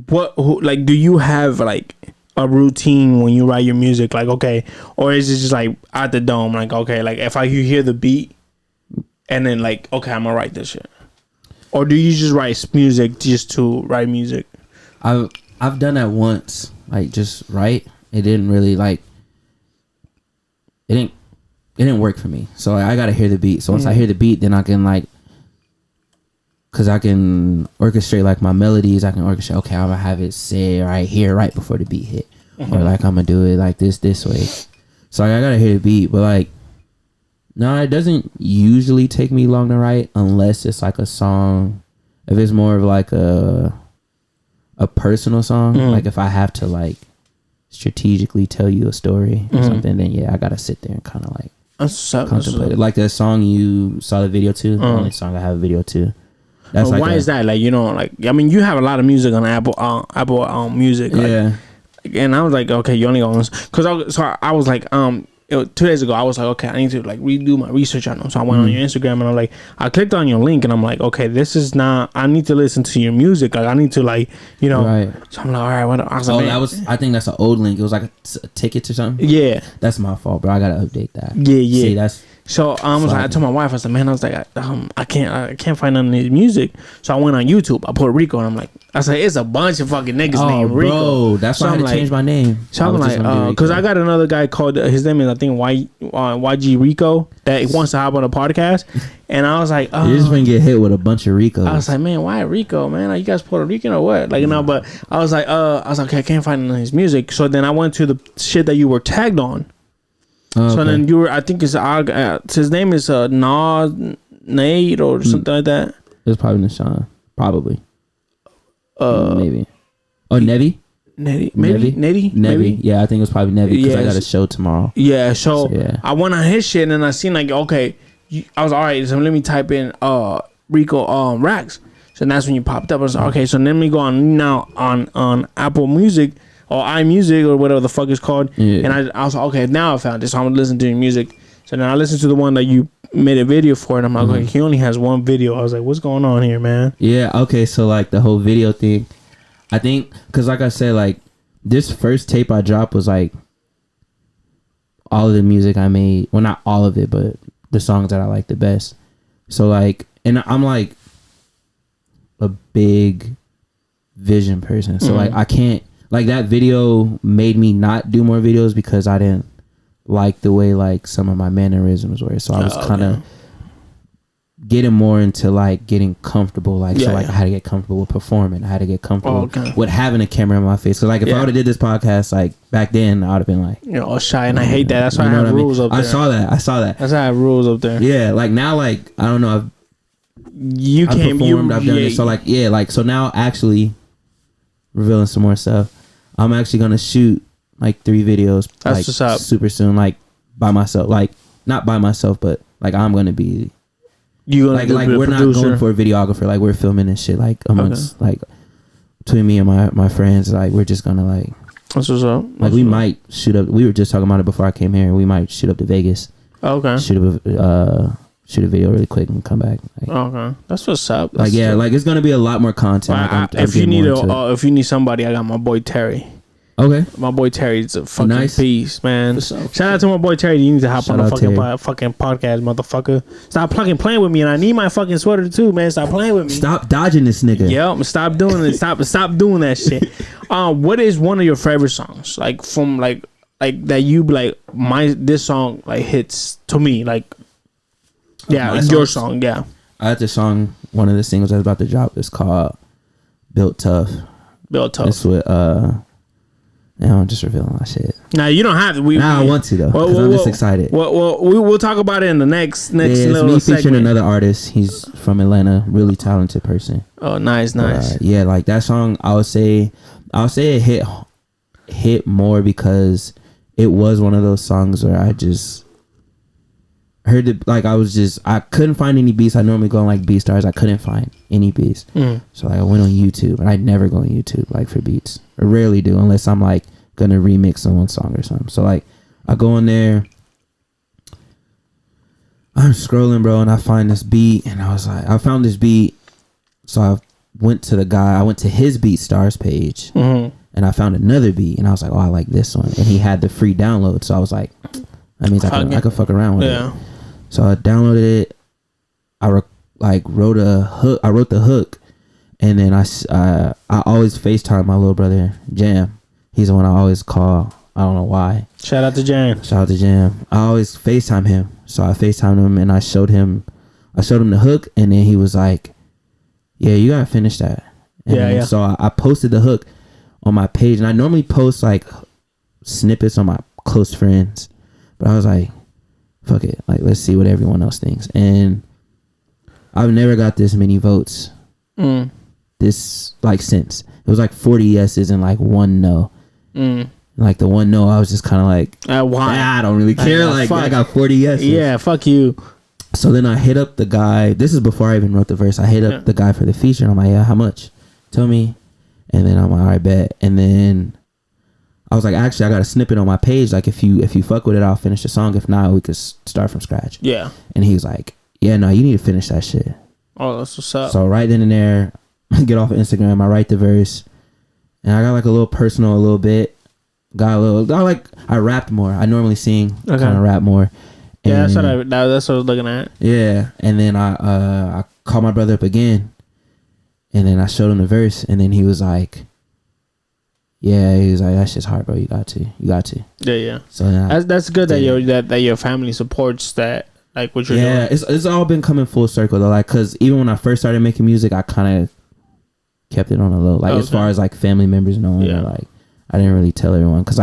like, do you have like a routine when you write your music? Like, okay, or is it just like at the dome? Like, okay, like if you hear the beat and then like, okay, I'm gonna write this shit. Or do you just write music just to write music? I've done that once, like just write. It didn't really like. It didn't work for me. So like, I gotta hear the beat. So once I hear the beat, then I can like. Cause I can orchestrate like my melodies. I can orchestrate. Okay, I'm gonna have it say right here, right before the beat hit, or like I'm gonna do it like this way. So like, I gotta hear the beat, but like, no, it doesn't usually take me long to write unless it's like a song. If it's more of like a personal song, like if I have to like strategically tell you a story or something, then yeah, I gotta sit there and kind of like contemplate it. Like that song you saw the video to, the only song I have a video to. That's like why is that? Like, you know, like, I mean, you have a lot of music on Apple Music. Like, yeah. And I was like, okay, you only got one. Because I was like, 2 days ago, I was like, okay, I need to like redo my research on them. So I went on your Instagram and I'm like, I clicked on your link and I'm like, okay, this is not, I need to listen to your music. Like, I need to like, you know. Right. So I'm like, all right, what? I was like, I think that's an old link. It was like a ticket to something. Yeah. That's my fault, bro. I got to update that. Yeah. See, that's. So I was like, I told my wife, I said, man, I was like, I can't find none of his music. So I went on YouTube. I put Rico, and I'm like, I said, it's a bunch of fucking niggas named Rico. Bro, that's why I had to change my name. So I'm like, because I got another guy called, his name is I think YG Rico, that he wants to hop on a podcast, and I was like, you're just gonna get hit with a bunch of Ricos. I was like, man, why Rico, man? Are you guys Puerto Rican or what? Like, you know, but I was like, okay, I can't find none of his music. So then I went to the shit that you were tagged on. Okay. So then you were, I think his name is Nate or something like that. It's probably Nashawn, probably. Maybe. Oh, Nevi. Maybe. Yeah, I think it was probably Nevi because I got a show tomorrow. Yeah, so yeah. I went on his shit and I seen like, okay, I was all right. So let me type in Rico Raccs. So that's when you popped up. I was like, okay, so let me go on now on Apple Music. Or iMusic or whatever the fuck it's called. Yeah. And I was like, okay, now I found it. So I'm gonna listen to your music. So then I listened to the one that you made a video for, and I'm like, okay, he only has one video. I was like, what's going on here, man? Yeah, okay, so like the whole video thing, I think, because like I said, like this first tape I dropped was like all of the music I made. Well, not all of it, but the songs that I like the best. So like, and I'm like a big vision person. So like, I can't. Like that video made me not do more videos because I didn't like the way like some of my mannerisms were. So I was kind of getting more into like getting comfortable. Like I had to get comfortable with performing. I had to get comfortable with having a camera in my face. So like if I would have did this podcast like back then, I would have been like, you know, shy, and I hate that. That's why I have rules up there. I saw that. That's why I have rules up there. Yeah, like now, like I don't know. I've done it. So like so now actually revealing some more stuff. I'm actually gonna shoot like 3 videos. That's like, what's up. Super soon, like by myself. Like not by myself, but like I'm gonna be. You gonna like we're not going for a videographer. Like we're filming and shit. Like amongst like between me and my friends. Like we're just gonna like. That's what's up. Like we might shoot up. We were just talking about it before I came here. We might shoot up to Vegas. Okay. Shoot a video really quick and come back. Like, okay, that's what's up. That's like it's gonna be a lot more content. Like, if you need somebody, I got my boy Terry. Okay, my boy Terry's a fucking beast, man. Shout out to my boy Terry. You need to hop on the fucking podcast, motherfucker. Stop playing with me, and I need my fucking sweater too, man. Stop playing with me. Stop dodging this nigga. Yeah, stop doing it. Stop doing that shit. What is one of your favorite songs? Like from like that you like this song like hits to me like. Yeah, your song, yeah. I had this song, one of the singles I was about to drop. It's called Built Tough. It's with, I'm just revealing my shit. Nah, you don't have to. I want to, though, because I'm just excited. Well, we'll talk about it in the next little segment. It's me featuring another artist. He's from Atlanta, really talented person. Oh, nice. Yeah, like that song, I would say it hit more because it was one of those songs where I just... heard it, like I couldn't find any beats. I normally go on like BeatStars. I couldn't find any beats. So like I went on YouTube, and I never go on YouTube like for beats. I rarely do unless I'm like gonna remix someone's song or something. So like I go in there, I'm scrolling, bro, and I find this beat, and I was like, I found this beat. So I went to his BeatStars page, and I found another beat, and I was like, oh, I like this one, and he had the free download, so I was like, that means I could fuck around with it. So I downloaded it. I wrote the hook, and then I always FaceTime my little brother Jam. He's the one I always call. I don't know why. Shout out to Jam. I always FaceTime him. So I FaceTimed him and I showed him the hook, and then he was like, yeah, you gotta finish that. And so I posted the hook on my page, and I normally post like snippets on my close friends, but I was like, fuck it, like let's see what everyone else thinks. And I've never got this many votes this like since. It was like 40 yeses and like 1 no. Like the 1 no, I was just kind of like, why? I don't really care. Like I got 40 yeses. Yeah, fuck you. So then I hit up the guy. This is before I even wrote the verse. I hit up the guy for the feature, and I'm like, yeah, how much? Tell me. And then I'm like, all right, bet. And then I was like, actually, I got a snippet on my page. Like, if you fuck with it, I'll finish the song. If not, we could start from scratch. Yeah. And he was like, yeah, no, you need to finish that shit. Oh, that's what's up. So right then and there, I get off of Instagram. I write the verse, and I got like a little personal, a little bit. I rapped more. I normally sing, kind of rap more. Yeah, that's what I was looking at. Yeah, and then I called my brother up again, and then I showed him the verse, and then he was like, that shit's hard, bro. You got to. Yeah. So that's good that your family supports that, like what you're doing. Yeah, it's all been coming full circle though, like because even when I first started making music, I kind of kept it on a low, like as far as like family members knowing, or, like I didn't really tell everyone because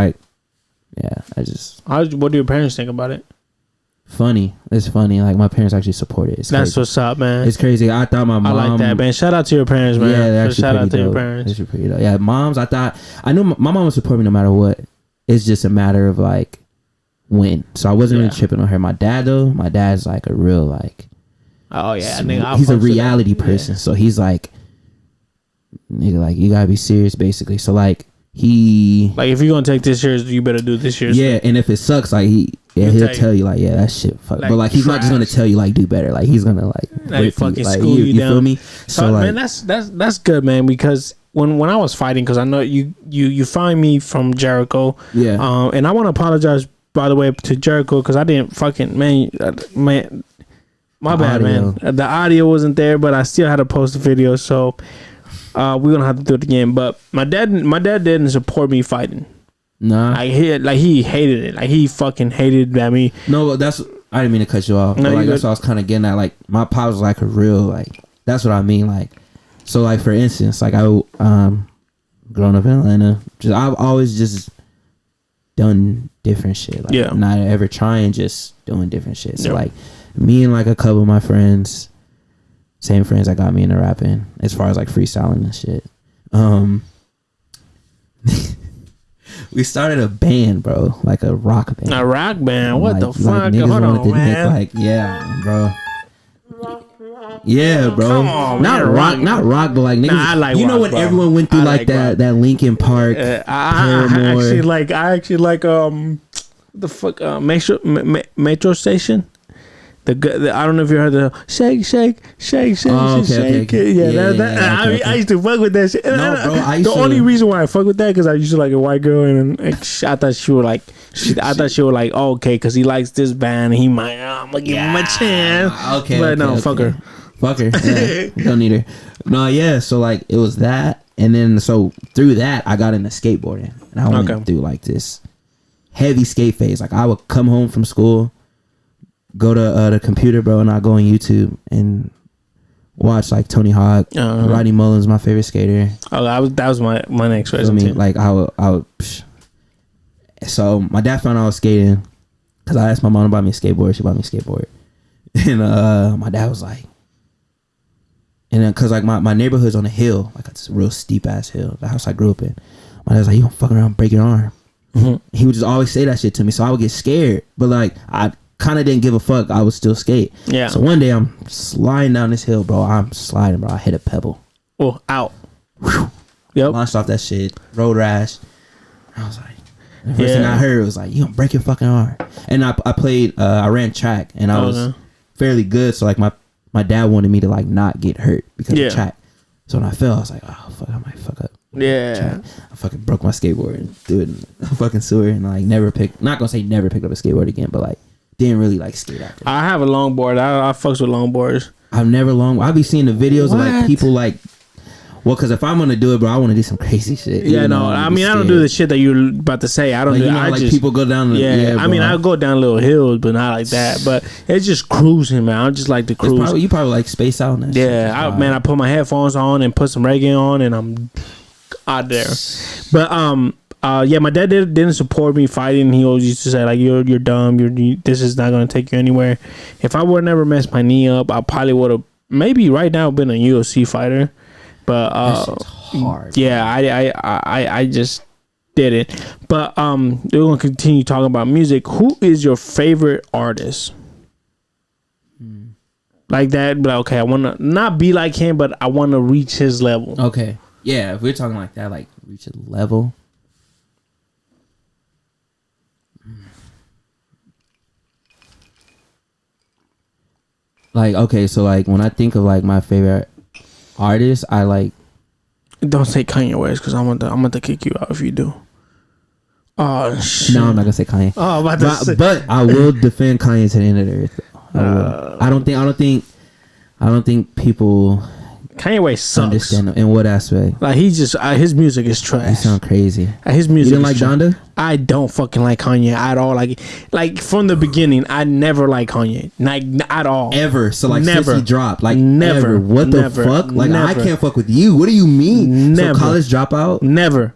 what do your parents think about it? Funny. It's funny. Like my parents actually support it. That's what's up, man. It's crazy. I thought my mom. I like that, man. Shout out to your parents, man. Yeah, shout out to your parents. They're pretty dope. Yeah, moms. I knew my mom would support me no matter what. It's just a matter of like when. So I wasn't really tripping on her. My dad's like a real like. Oh yeah, he's a reality person. So he's like, nigga, like you gotta be serious, basically. So like if you're gonna take this year's, you better do this year's. Yeah, and if it sucks, like he'll tell you like, yeah, that shit fuck. Like, but like he's not just gonna tell you like do better. Like he's gonna like fucking school you down. Feel me? So like, man, that's good, man. Because when I was fighting, because I know you find me from Jericho. Yeah. And I want to apologize, by the way, to Jericho because I didn't fucking my bad, man. The audio wasn't there, but I still had to post the video, so. We're gonna have to do it again. But my dad didn't support me fighting. Nah. He hated it. Like he fucking hated that me. No, I didn't mean to cut you off. No, but that's what I was kind of getting at. Like my pop was like a real like. That's what I mean. Like, so like for instance, like I growing up in Atlanta, I've always just done different shit. Like not ever trying, just doing different shit. So like me and like a couple of my friends. Same friends that got me into rapping as far as like freestyling and shit. We started a band, bro, like a rock band. A rock band? What the fuck? Hold on, man. Bro. Yeah, bro. Come on, not man. rock, but like niggas. Nah, I like you rock, know when bro. everyone went through like that Linkin Park. I actually like the fuck Metro Station. I don't know if you heard the shake. Okay. Yeah, I used to fuck with that shit. No, bro, only reason why I fuck with that because I used to like a white girl and I thought she was like, oh, okay, because he likes this band and he might, I'm gonna give him a chance. Okay, but no, fuck her. Yeah, don't need her. No, yeah. So like it was that, and then so through that I got into skateboarding, and I went through like this heavy skate phase. Like I would come home from school. Go to the computer, bro, and I go on YouTube and watch like Tony Hawk, Rodney Mullen's my favorite skater. Oh, that was my next question. Like I would. So my dad found out I was skating because I asked my mom to buy me a skateboard. She bought me a skateboard, and my dad was like, and then because like my neighborhood's on a hill, like it's a real steep ass hill. The house I grew up in. My dad's like, you gonna fuck around, and break your arm. Mm-hmm. He would just always say that shit to me, so I would get scared. But like I kind of didn't give a fuck. I would still skate. Yeah. So one day I'm sliding down this hill, bro. I hit a pebble. Oh, out. Whew. Yep. Launched off that shit. Road rash. I was like, the first thing I heard was like, you gonna break your fucking arm. And I played, I ran track and I was fairly good. So like my dad wanted me to like not get hurt because of track. So when I fell, I was like, oh fuck, I might fuck up. Yeah. I fucking broke my skateboard and threw it in a fucking sewer, and like not gonna say never picked up a skateboard again, but like didn't really like skate after. I have a longboard. I fucks with longboards. I've never I'll be seeing the videos of like people like, well, because if I'm gonna do it, bro, I want to do some crazy shit. Yeah, no, I mean, I don't do the shit that you're about to say. I don't like, do. You know, I like just people go down. I mean, I go down little hills, but not like that. But it's just cruising, man. I just like to cruise. You probably like space out. And that yeah, I put my headphones on and put some reggae on, and I'm out there. But yeah, my dad didn't support me fighting. He always used to say like, "You're dumb. This is not gonna take you anywhere." If I would never messed my knee up, I probably would have maybe right now been a UFC fighter. But hard. Yeah, I just did it. But we're gonna continue talking about music. Who is your favorite artist? Like that, but okay, I wanna not be like him, but I wanna reach his level. Okay. Yeah, if we're talking like that, like reach a level. Like, okay, so like when I think of like my favorite artist, I like. Don't say Kanye West, because I'm gonna kick you out if you do. Oh shit! No, I'm not gonna say Kanye. Oh, but I will defend Kanye to the end of the earth. I don't think people. Kanye West sucks. Understand him. In what aspect? Like he just his music is trash. He sound crazy. His music. You didn't like Donda? I don't fucking like Kanye at all. Like from the beginning, I never liked Kanye. Like at all. Ever. So like never. Since he dropped, like never. Ever. What the never. fuck? Like never. I can't fuck with you. What do you mean? Never. So college dropout? Never.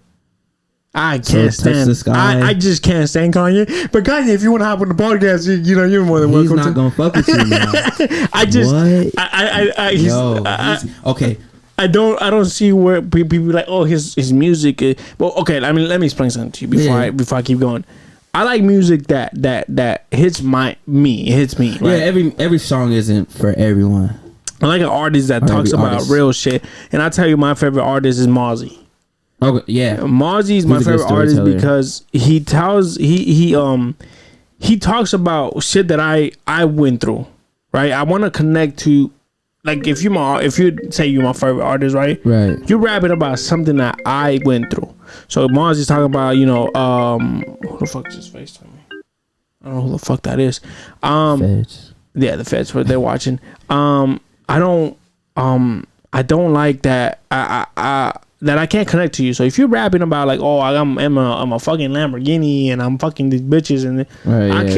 I can't stand. I just can't stand Kanye. But Kanye, if you want to hop on the podcast, you know you're more than welcome. He's not gonna fuck with you now. Okay. I don't see where people like, oh, his music is, well, okay, let me explain something to you before I keep going. I like music that hits me. It hits me. Right? Yeah, every song isn't for everyone. I like an artist that talks about real shit. And I tell you, my favorite artist is Mozzie. Okay, yeah. Mozzie's my favorite artist because he talks about shit that I went through. Right? I want to connect to. Like if you say you're my favorite artist, right? Right. You're rapping about something that I went through. So Mars talking about, who the fuck just FaceTime me? I don't know who the fuck that is. Feds. Yeah, the feds, but they're watching. I don't like that. That I can't connect to you. So if you're rapping about like, oh, I'm a fucking Lamborghini and I'm fucking these bitches and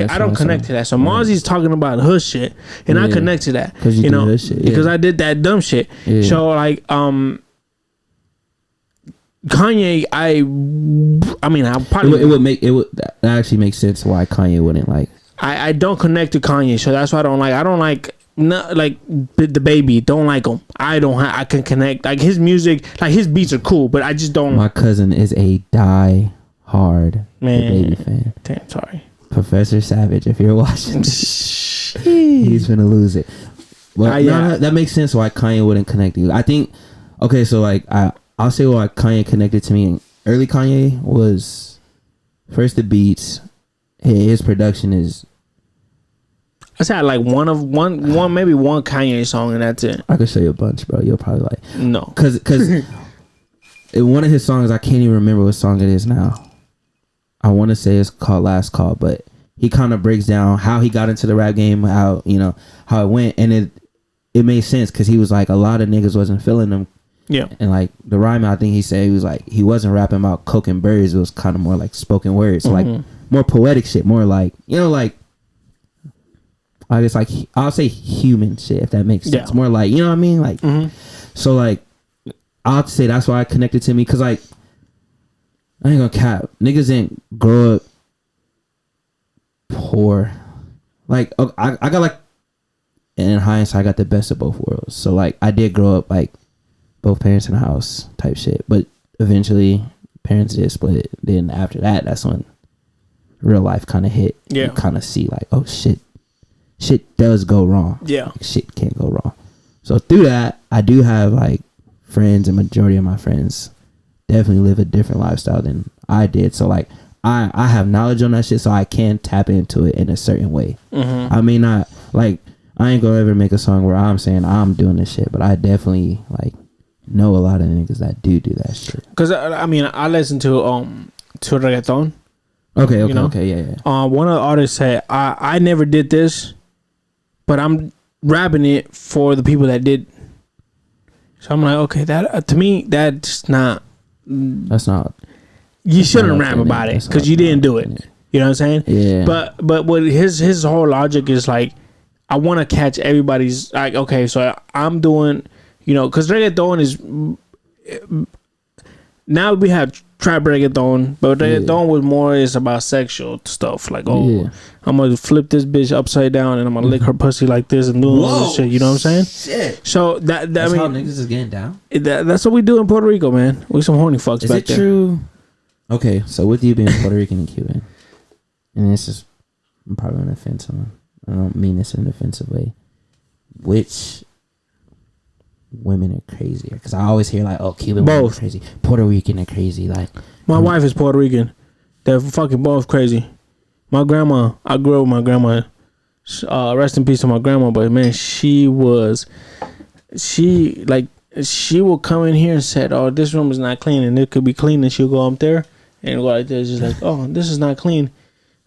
I don't connect to that. So Mozzie's talking about hood shit and I connect to that. Because you know, hood shit, because I did that dumb shit. Yeah. So like Kanye, I mean, I probably it would that actually make sense why Kanye wouldn't like. I don't connect to Kanye, so that's why I don't like. Not like the baby, don't like him. I can connect. Like his music, like his beats are cool, but I just don't. My cousin is a die hard baby fan. Damn, sorry, Professor Savage. If you're watching, he's gonna lose it. Well, that makes sense why Kanye wouldn't connect you. I think. Okay, so like I'll say why Kanye connected to me. Early Kanye was first the beats. His production is. I said like one maybe one Kanye song and that's it. I could show you a bunch, bro. You'll probably like no, because one of his songs I can't even remember what song it is now. I want to say it's called Last Call, but he kind of breaks down how he got into the rap game, how it went, and it made sense because he was like a lot of niggas wasn't feeling him. Yeah, and like the rhyme, I think he said he was like he wasn't rapping about coke and birds. It was kind of more like spoken words, so like more poetic shit, more like like. I guess like I'll say human shit if that makes sense. More like you know what I mean, like so like I'll say that's why I connected to me because like I ain't gonna cap niggas didn't grow up poor. Like I got like in hindsight I got the best of both worlds. So like I did grow up like both parents in the house type shit, but eventually parents did split. Then after that, that's when real life kind of hit. Yeah, you kind of see like oh shit. Shit does go wrong. Yeah. Like, shit can't go wrong. So through that, I do have like friends, and majority of my friends definitely live a different lifestyle than I did. So like I have knowledge on that shit, so I can tap into it in a certain way. I may not like I ain't gonna ever make a song where I'm saying I'm doing this shit, but I definitely like know a lot of niggas that do that shit. Cause I mean, I listen to reggaeton. Okay, yeah. One of the artists said, I never did this, but I'm rapping it for the people that did. So I'm like, okay, that to me, that's not. That's not. You shouldn't rap about it because you didn't do it. You know what I'm saying? Yeah. But what his whole logic is like, I want to catch everybody's like. Okay, so I'm doing, because reggaeton is. Now we have trap reggaeton, but reggaeton was more is about sexual stuff. Like, I'm gonna flip this bitch upside down and I'm gonna lick her pussy like this and do all this shit. You know what I'm saying? Shit. So that's I mean, how niggas is getting down. That's what we do in Puerto Rico, man. We some horny fucks back there. Is it true? Okay, so with you being Puerto Rican and Cuban, and this is, I'm probably gonna offend someone. I don't mean this in an offensive way. Which women are crazier? Because I always hear like, Cuban women are crazy, Puerto Rican are crazy. Like, my wife is Puerto Rican. They're fucking both crazy. My grandma, I grew up with my grandma. Rest in peace to my grandma. But man, she would come in here and said, "Oh, this room is not clean, and it could be clean." And she'll go up there and go like this, just like, "Oh, this is not clean."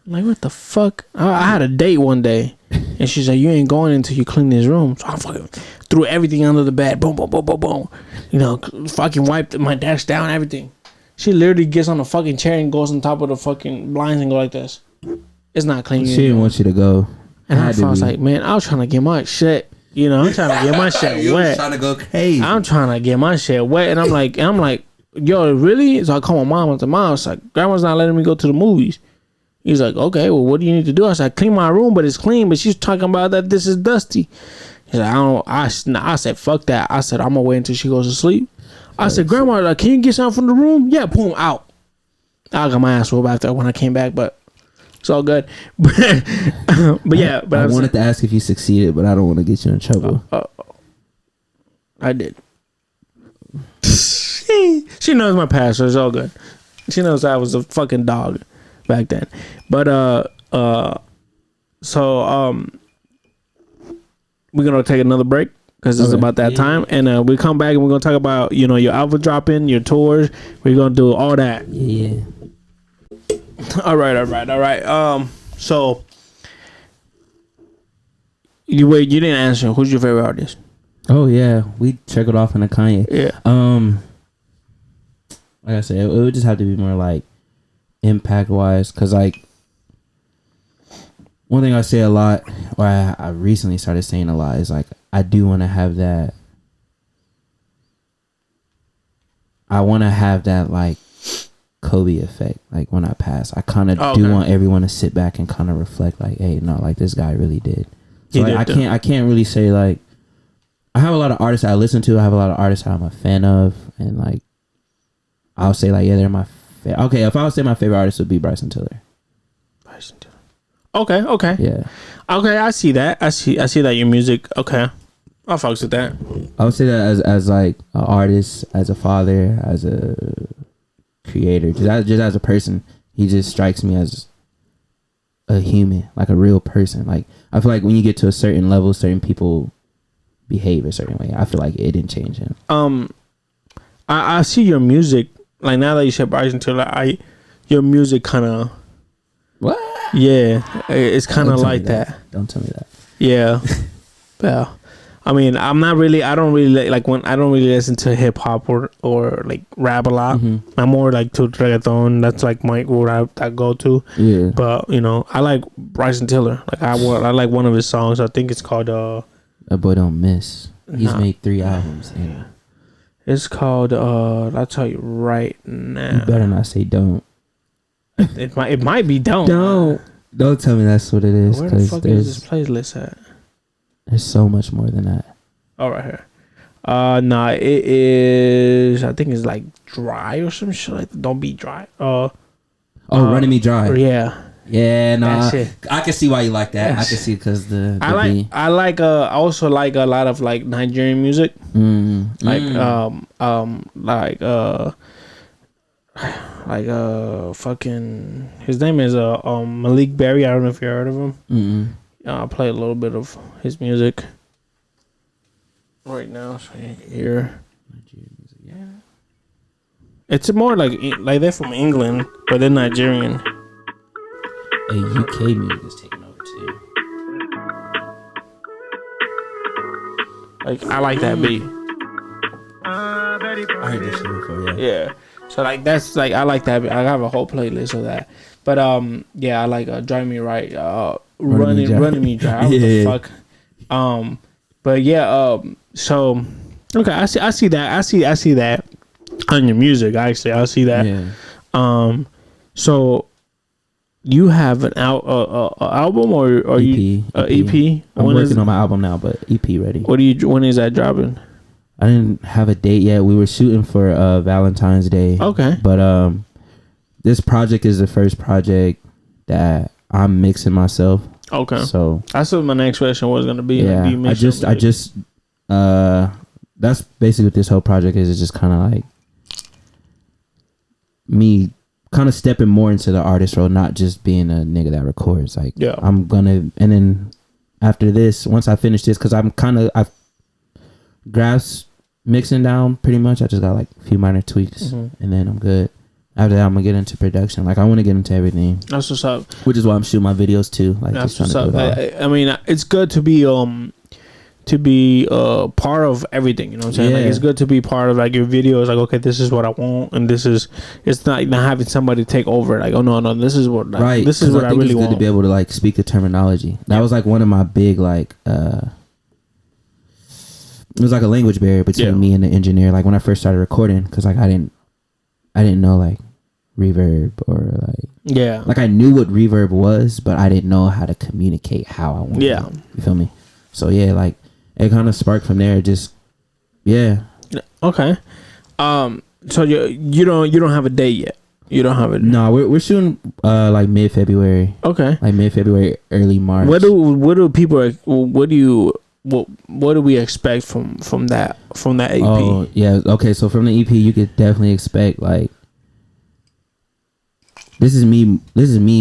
I'm like, what the fuck? I had a date one day, and she's like, "You ain't going until you clean this room." So I fucking threw everything under the bed. Boom, boom, boom, boom, boom. Fucking wiped my desk down, everything. She literally gets on the fucking chair and goes on top of the fucking blinds and go like this. It's not clean. She didn't want you to go. And I was like, man, I was trying to get my shit. I'm trying to get my shit wet. Trying to go crazy. I'm trying to get my shit wet, and I'm like, yo, really? So I call my mom. I said, Mom, it's like, Grandma's not letting me go to the movies. He's like, okay, well, what do you need to do? I said, clean my room, but it's clean. But she's talking about that this is dusty. He's like, I said, fuck that. I said, I'm gonna wait until she goes to sleep. I said, Grandma, like, can you get something from the room? Yeah, boom, out. I got my ass whooped after when I came back, but it's all good. But yeah, but I wanted to ask if you succeeded, but I don't want to get you in trouble. I did. She knows my past, so it's all good. She knows I was a fucking dog back then. But we're gonna take another break because it's about that time, and we come back and we're gonna talk about your album dropping, your tours. We're gonna do all that. Yeah. All right. So you didn't answer. Who's your favorite artist? Oh yeah, we check it off in a Kanye. Yeah. Like I said, it would just have to be more like impact wise, because like one thing I say a lot, or I recently started saying a lot, is like I do want to have that. I want to have that like Kobe effect. Like when I pass, I kind of do want everyone to sit back and kind of reflect. Like, hey, no, like this guy really did. So like, I can't really say like. I have a lot of artists I listen to. I have a lot of artists I'm a fan of, and like I'll say like, yeah, they're my favorite. Okay, if I would say my favorite artist would be Bryson Tiller. Okay. Yeah. Okay, I see that. I see that your music. Okay, I'll focus with that. I would say that as like an artist, as a father, as a creator, just as a person, he just strikes me as a human, like a real person. Like I feel like when you get to a certain level, certain people behave a certain way. I feel like it didn't change him. I see your music. Like now that you said Bryson Tiller, your music kind of. What? Yeah, it's kind of like that. Don't tell me that. Yeah. Well, I mean, I don't really listen to hip hop or like rap a lot. Mm-hmm. I'm more like to reggaeton. That's like what I go to. Yeah. But I like Bryson Tiller. Like I like one of his songs. I think it's called That Boy Don't Miss. He's made 3 albums. And it's called I'll tell you right now. You better not say don't. It might be don't. Don't tell me that's what it is. Where the fuck is this playlist at? There's so much more than that. Oh, right here. Nah, it is. I think it's like dry or some shit. Like Don't Be Dry. Running Me Dry. Yeah. Yeah, nah. I can see why you like that. I can see because the I also like a lot of like Nigerian music. Fucking his name is Malik Berry. I don't know if you heard of him. I play a little bit of his music right now. So here. Nigerian Yeah. It's more like they're from England, but they're Nigerian. Hey, UK music is taking over too. Like I like that beat. I heard this shit before, yeah. Yeah. So like that's like I like that beat. I have a whole playlist of that. But yeah, I like Drive Me Right, running me dry. What the fuck? But yeah, so okay, I see that. I see that on your music. Actually, I see that. Yeah. So you have an album or EP, you EP? I'm working on my album now, but EP ready. When is that dropping? I didn't have a date yet. We were shooting for Valentine's Day. Okay. But this project is the first project that I'm mixing myself. Okay. So that's what my next question was gonna be. Yeah. I just that's basically what this whole project is. It's just kind of like me kind of stepping more into the artist role, not just being a nigga that records. Like, yeah. I'm gonna, and then after this, once I finish this, because I've grasped mixing down pretty much. I just got like a few minor tweaks, and then I'm good. After that, I'm gonna get into production. Like, I want to get into everything. That's what's up. Which is why I'm shooting my videos too. Like, that's what's up. I mean, it's good to be part of everything. You know what I'm saying? Yeah. Like, it's good to be part of like your videos. Like, okay, this is what I want, and this is. It's not having somebody take over. Like, oh no, this is what. Like, right. This is what I really want. It's good to be able to like speak the terminology. That was like one of my big like. It was like a language barrier between me and the engineer. Like when I first started recording, because like I didn't know like reverb or like like I knew what reverb was, but I didn't know how to communicate how I wanted. Yeah, you feel me? So yeah, like it kind of sparked from there. Just okay. So you don't have a date yet. You don't have it. No, we're shooting like mid-February. Okay, like mid-February, early March. What do we expect from that EP? Oh yeah, okay. So from the EP, you could definitely expect like this is me.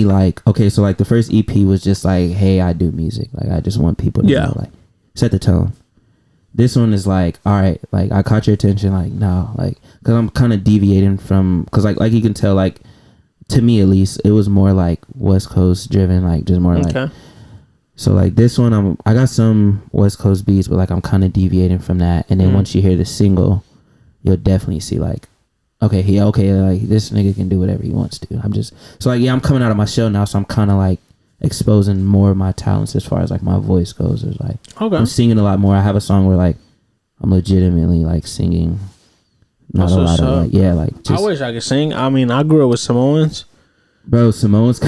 Like, okay, so like the first EP was just like, hey, I do music. Like, I just want people to know, like, set the tone. This one is like, all right, like I caught your attention. Like, no, like, because I'm kind of deviating from, because like you can tell, like, to me at least, it was more like West Coast driven, like just more like. So like this one, I got some West Coast beats, but like I'm kind of deviating from that. And then once you hear the single, you'll definitely see like, okay, like this nigga can do whatever he wants to. I'm coming out of my shell now, so I'm kind of like exposing more of my talents as far as like my voice goes. It's like I'm singing a lot more. I have a song where like I'm legitimately like singing, not a lot of like just. I wish I could sing. I mean, I grew up with Samoans. Bro, Samoans,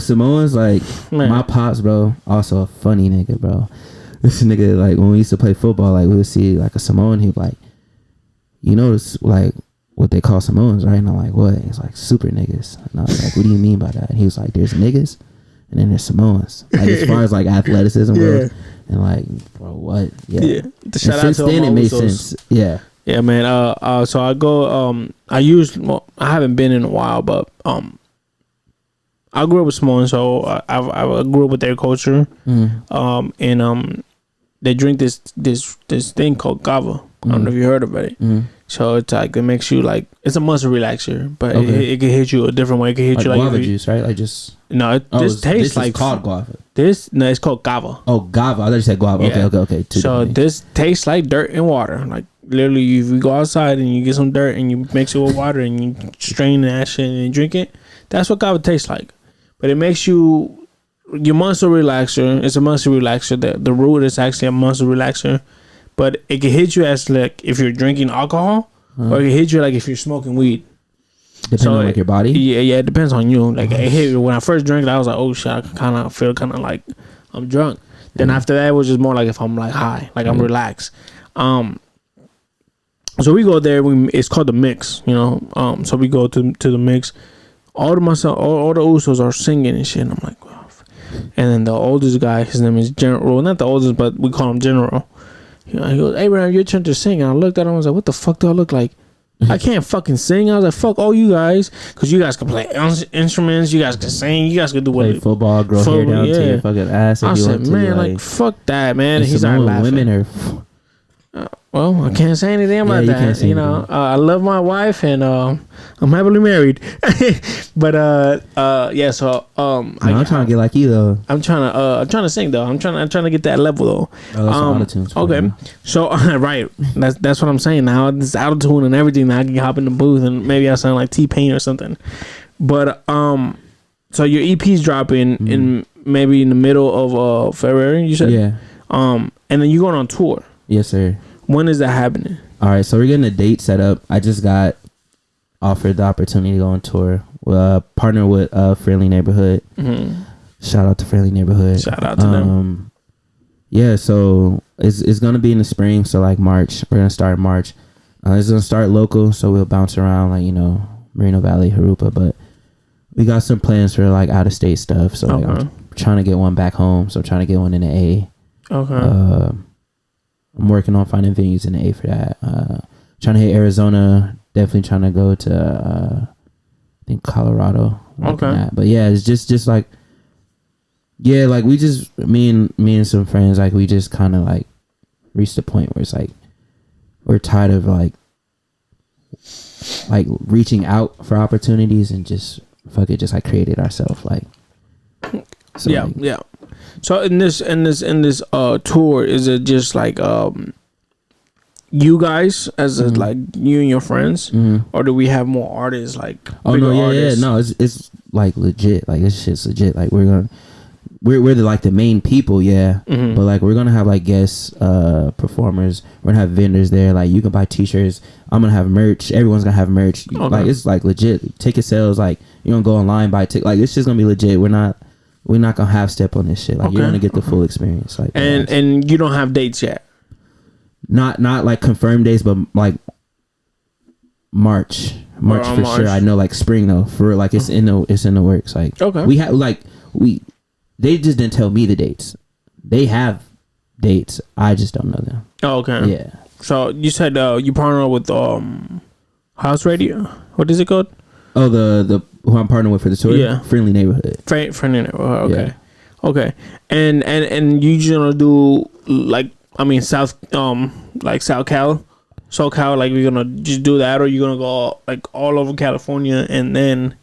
Samoans, like, man. My pops, bro, also a funny nigga, bro. This nigga, like, when we used to play football, like, we would see, like, a Samoan, he'd be like, you notice, like, what they call Samoans, right? And I'm like, what? He's like, super niggas. And I was like, what do you mean by that? And he was like, there's niggas, and then there's Samoans. Like, as far as, like, athleticism goes, and, like, bro, what? Yeah. Since then, it made sense. Yeah. Yeah, man. So I go. I haven't been in a while, but I grew up with Samoans, so I grew up with their culture. And they drink this thing called kava. I don't know if you heard about it. So it's like, it makes you like, it's a muscle relaxer, but it can hit you a different way. It can hit you like guava juice, right? Like just this tastes like called guava. It's called kava. Oh, guava. I thought you said guava. Yeah. Okay. So this tastes like dirt and water. Like literally, if you go outside and you get some dirt and you mix it with water and you strain that shit and you drink it, that's what kava tastes like. But it makes your muscle relaxer. It's a muscle relaxer. The root is actually a muscle relaxer. But it can hit you as like if you're drinking alcohol, or it can hit you like if you're smoking weed. Depending on like your body. Yeah, it depends on you. Like it hit me when I first drank it, I was like, oh shit, I kind of feel like I'm drunk. Then after that, it was just more like if I'm like high, like I'm relaxed. So we go there. It's called the mix, you know. So we go to the mix. All the Usos are singing and shit. And I'm like, wow. And then the oldest guy, his name is General. Not the oldest, but we call him General. You know, he goes, Abraham, your turn to sing. And I looked at him and I was like, what the fuck do I look like? I can't fucking sing. I was like, fuck all you guys. Because you guys can play instruments. You guys can sing. You guys can do what? Play football, grow hair down to your fucking ass. I said, man, like, fuck that, man. And he's not laughing. Women Well, I can't say anything about that. You know, I love my wife and I'm happily married. But yeah. So I'm trying to get like you though. I'm trying to sing though. I'm trying to get that level though. Okay. So right, that's what I'm saying. Now this auto-tune and everything. Now I can hop in the booth and maybe I sound like T-Pain or something. But so your EP's dropping in maybe in the middle of February. You said and then you're going on tour. Yes, sir. When is that happening? All right, so we're getting a date set up. I just got offered the opportunity to go on tour. Partner with Friendly Neighborhood. Shout out to Friendly Neighborhood. Shout out to them. Yeah, so it's gonna be in the spring. So like March, we're gonna start in March. It's gonna start local, so we'll bounce around like Moreno Valley, Harupa, but we got some plans for like out of state stuff. So like, I'm trying to get one back home. So I'm trying to get one in the A. Okay. I'm working on finding venues in the A for that. Trying to hit Arizona. Definitely trying to go to I think Colorado. Okay. But yeah, it's just like like we just me and some friends like we just kind of like reached the point where it's like we're tired of like reaching out for opportunities and just just like create it ourselves like. So yeah. So in this tour, is it just like you guys as like you and your friends, or do we have more artists like? Oh no, yeah, no, it's like legit, like this shit's legit. Like we're the like the main people, but like we're gonna have like guest performers. We're gonna have vendors there. Like you can buy T-shirts. I'm gonna have merch. Everyone's gonna have merch. Like it's like legit ticket sales. Like you don't go online buy ticket. Like it's just gonna be legit. We're not gonna half step on this shit. Like you're gonna get the full experience. Like and you don't have dates yet. Not like confirmed dates, but like March for sure. I know like spring though. For like it's in the works. Like we have they just didn't tell me the dates. They have dates. I just don't know them. Oh, okay. Yeah. So you said you partner with House Radio. What is it called? Oh, the who I'm partnering with for the tour? Yeah. Friendly Neighborhood. Friendly Neighborhood. Okay. Yeah. Okay. And you just gonna do like South like South Cal, SoCal, like we're gonna just do that, or you gonna go like all over California and then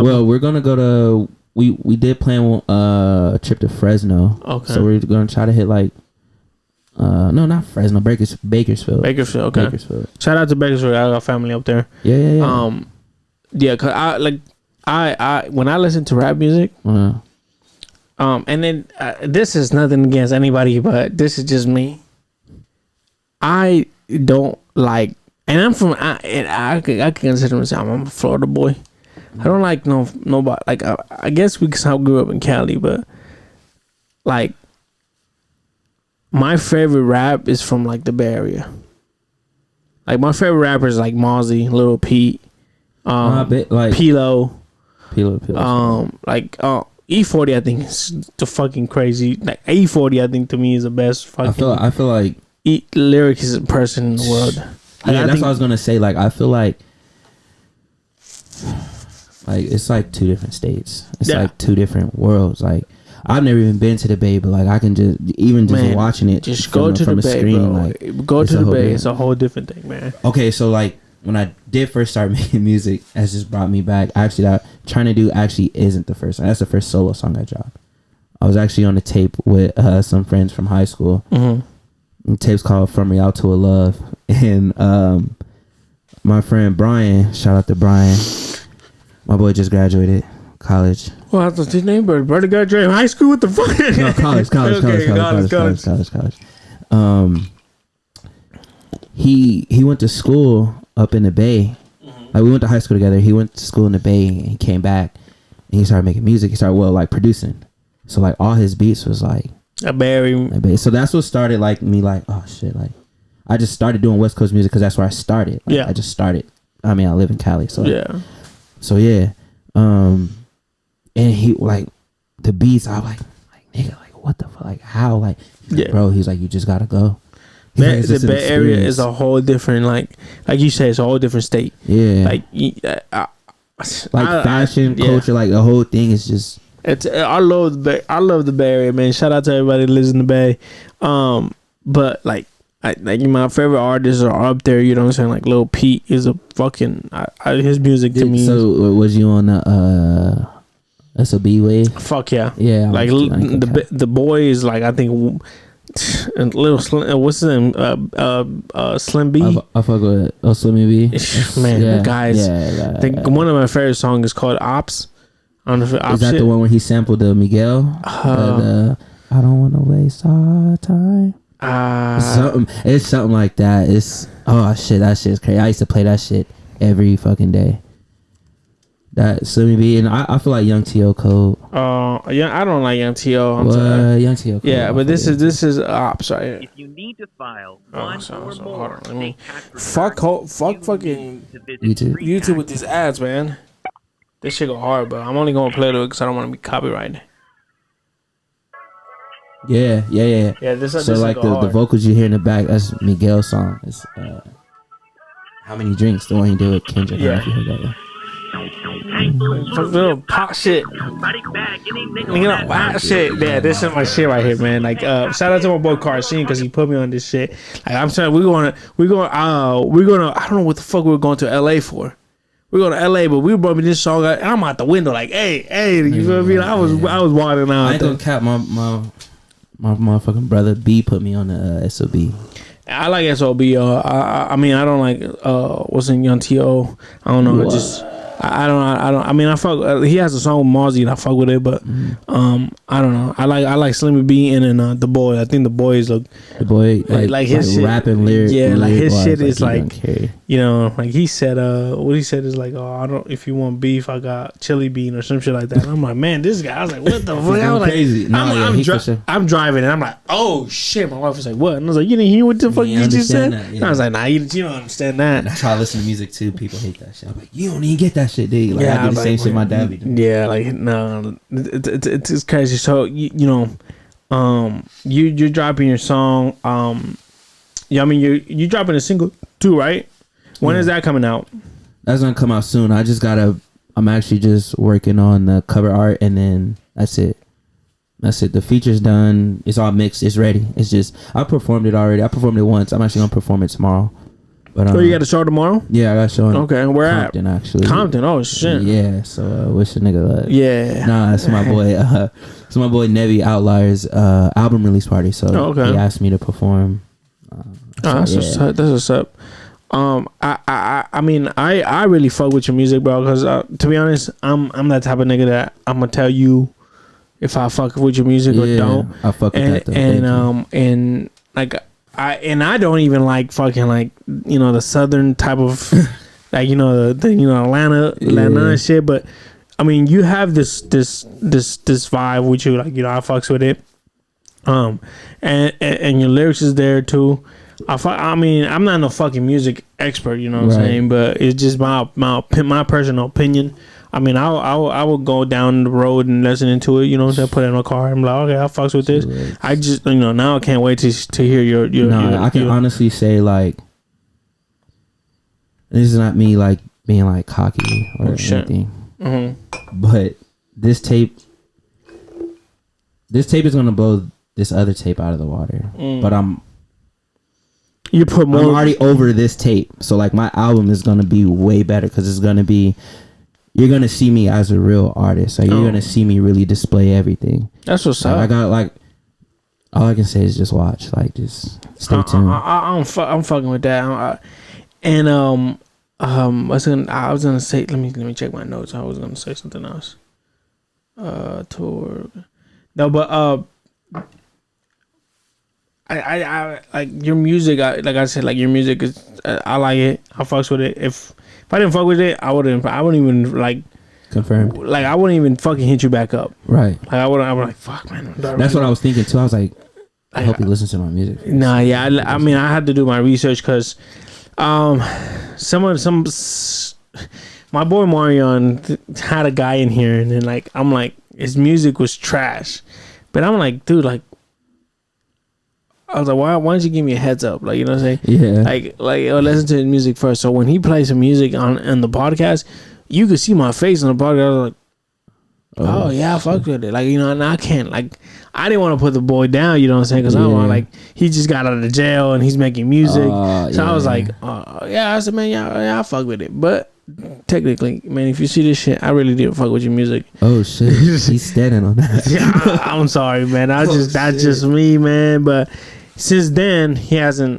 we're gonna go to we did plan a trip to Fresno. Okay. So we're gonna try to hit like no, not Fresno, Bakersfield. Okay. Bakersfield. Shout out to Bakersfield. I got family up there. Yeah. Yeah, cause I when I listen to rap music, and then this is nothing against anybody, but this is just me. I don't like, and I'm from, I can consider myself, I'm a Florida boy. I don't like nobody. Like I guess because I grew up in Cali, but like my favorite rap is from like the Bay Area. Like my favorite rappers like Mozzie, Lil Peep. Like Pilo. Like E40 I think is the fucking crazy. Like E40 I think to me is the best fucking I feel like lyricist person in the world. Yeah, that's what I was gonna say. Like I feel like it's like two different states. It's like two different worlds. Like I've never even been to the Bay, but like I can just watching it. Just go to the Bay, bro. Like, go to the Bay. It's a whole different thing, man. Okay, so like when I did first start making music, that's just brought me back. Actually, that Trying to Do actually isn't the first song. That's the first solo song I dropped. I was actually on a tape with some friends from high school. The tape's called From Real to a Love. And my friend Brian, shout out to Brian. My boy just graduated college. Well, I thought his name, but brother graduated high school. What the fuck? No, college. He went to school up in the Bay. Like we went to high school together. He went to school in the Bay and he came back and he started making music. He started producing. So like all his beats was like a Bay. So that's what started like me like, oh shit, like I just started doing West Coast music because that's where I started. Like, I just started. I live in Cali, so yeah. And he like the beats. I was like nigga, like what the fuck, like how, like bro. He's like, you just gotta go. The Bay Area is a whole different, like you said, it's a whole different state. Yeah, like fashion, culture, like the whole thing is just. I love the Bay Area, man. Shout out to everybody that lives in the Bay. But like like my favorite artists are up there. You know what I'm saying? Like Lil Peep is a fucking his music to me. So was you on the SOB wave? Fuck yeah, yeah. Like the boy is like I think little Slim. What's his name? Slim B. I fuck with Slim B. Man, the guys. I think one of my favorite songs is called Ops. I don't know if is that the one where he sampled the Miguel? I don't want to waste our time. It's something like that. It's that shit's crazy. I used to play that shit every fucking day. That Slimmy B, and I feel like Young T.O. cold. Yeah, I don't like Young T.O. Young T.O. cold. Yeah, but this is Ops right here. If you need to file one or more, hold on, let me fuck fucking YouTube with these ads, man. This shit go hard, but I'm only gonna play it because I don't want to be copyrighted. Yeah. This so like the vocals you hear in the back, that's Miguel's song. It's How Many Drinks, the one he did with Kendrick. Yeah. If you heard that, little pop shit. Wow, shit. Yeah, this is my shit right here, man. Like, shout out to my boy Carson because he put me on this shit. Like, I'm saying we're gonna. I don't know what the fuck we're going to LA for. We're going to LA, but we brought me this song. And I'm out the window, like, hey, you feel me? I was wilding out. I ain't gonna cap my motherfucking brother B put me on the SOB. I like SOB. I mean, I don't like what's in Young T.O. I don't know. I don't. I mean, I fuck. He has a song with Mozzie, and I fuck with it. But I don't know. I like Slimmy B and then the boy. I think the boy is like his shit, rapping lyrics. Yeah, like his shit is like you know, like he said. What he said is like, oh, I don't. If you want beef, I got chili bean or some shit like that. And I'm like, man, this guy. I was like, what the fuck? I was crazy. Like, I'm driving, and I'm like, oh shit. My wife was like, what? And I was like, you didn't hear what the fuck you just said? And I was like, nah, you don't understand that. I try to listen to music too. People hate that shit. I'm like, you don't even get that shit, dude. Like, I do the same shit my dad be doing. Yeah, like no, it's crazy. So you know, you're dropping your song. Yeah, I mean you dropping a single too, right? When is that coming out? That's gonna come out soon. I'm actually just working on the cover art, and then that's it. The feature's done. It's all mixed. It's ready. It's just I performed it already. I performed it once. I'm actually gonna perform it tomorrow. But so you got a show tomorrow? Yeah, I got a show. Okay, where Compton, at? Actually, Compton. Oh shit. Yeah. So wish a nigga luck. Yeah. Nah, it's my boy. It's my boy Nevi Outliers album release party. So he asked me to perform. That's what's up. I mean, I really fuck with your music, bro. Because to be honest, I'm that type of nigga that I'm gonna tell you if I fuck with your music or don't. I fuck with that. Though. And like. I don't even like fucking like you know the southern type of like you know the Atlanta and shit, but I mean you have this vibe with you, like you know I fucks with it, and your lyrics is there too. I mean I'm not no fucking music expert, you know what I'm saying, but it's just my personal opinion. I mean, I will go down the road and listening to it. You know what I'm saying? Put it in my car. I'm like, okay, I fucks with this. I just, you know, now I can't wait to hear your. I can honestly say like, this is not me like being like cocky or anything. Mm-hmm. But this tape is gonna blow this other tape out of the water. But I'm already over this tape, so like my album is gonna be way better because it's gonna be. You're gonna see me as a real artist. Like you're gonna see me really display everything. That's what's up. I got like, all I can say is just watch. Like just stay tuned. I'm fucking with that. I was gonna say. Let me check my notes. I was gonna say something else. Tour. No, but I like your music. Like I said, like your music is. I like it. I fucks with it. If I didn't fuck with it, I wouldn't even like confirm. Like I wouldn't even fucking hit you back up. Right. Like I would like fuck man. That's what I was thinking too. I was like, I hope he listens to my music. Nah, yeah. I mean, I had to do my research because, my boy Marion had a guy in here, and then like I'm like his music was trash, but I'm like, dude, like. I was like, why don't you give me a heads up? Like, you know what I'm saying? Yeah. Like listen to his music first. So when he plays some music on the podcast, you could see my face on the podcast. I was like, Oh yeah, I fucked with it. Like, you know, and I can't, like, I didn't want to put the boy down, you know what I'm saying? Because I want, like, he just got out of jail and he's making music. So I was like, yeah, I said, man, yeah, I fuck with it. But technically, man, if you see this shit, I really didn't fuck with your music. Oh shit, he's standing on that. Yeah, I'm sorry, man. That's just me, man. But since then,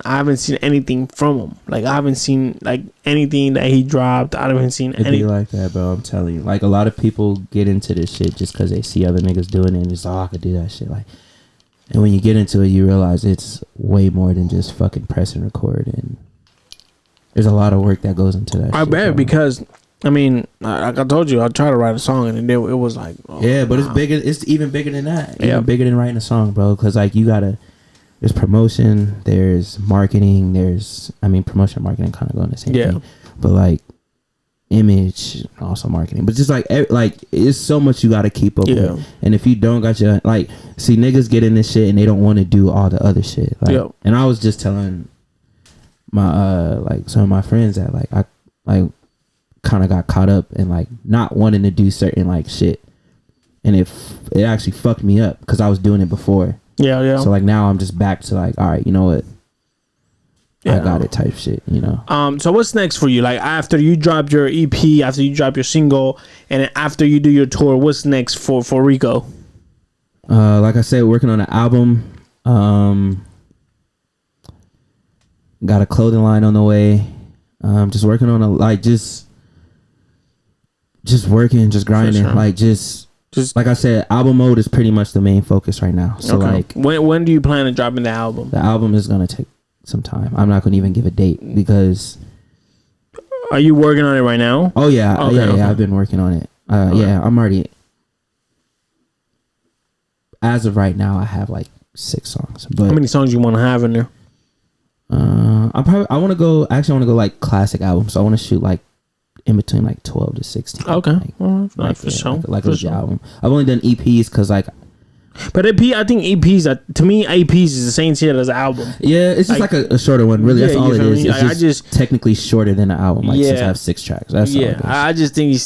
I haven't seen anything from him. Like, I haven't seen, like, anything that he dropped. I haven't seen anything. It be like that, bro. I'm telling you. Like, a lot of people get into this shit just because they see other niggas doing it and just, I could do that shit. Like, and when you get into it, you realize it's way more than just fucking press and record. And there's a lot of work that goes into that. I bet, bro. Because, I mean, like I told you, I tried to write a song and it was like, but it's bigger. It's even bigger than that. Even bigger than writing a song, bro. Because, like, you gotta. There's promotion, there's marketing, promotion and marketing kind of go in the same thing. But, like, image, also marketing. But just, like, it's so much you got to keep up with. And if you don't got your, like, see, niggas get in this shit and they don't want to do all the other shit. Like, and I was just telling my, like, some of my friends that, like, I, like, kind of got caught up in, like, not wanting to do certain, like, shit. And it actually fucked me up because I was doing it before. Yeah. So, like, now I'm just back to, like, all right, you know what? I got it type shit, you know? So what's next for you? Like, after you drop your EP, after you drop your single, and after you do your tour, what's next for Rico? Like I said, working on an album. Got a clothing line on the way. Just working on just working, just grinding. Sure. Like, just like I said, album mode is pretty much the main focus right now. So like, when do you plan on dropping the album? The album is gonna take some time. I'm not gonna even give a date because. Are you working on it right now? Oh yeah, yeah. I've been working on it. Yeah, I'm already. As of right now, I have like 6 songs. But how many songs you want to have in there? I want to go like classic albums. So I want to shoot like in between like 12 to 16. Okay. Like a legit album. I've only done EPs because like. But I think EPs, to me, EPs is the same shit as an album. Yeah, it's just like a shorter one. Really, that's all it is. It's just technically shorter than an album. Like, since I have 6 tracks. That's all it is. I just think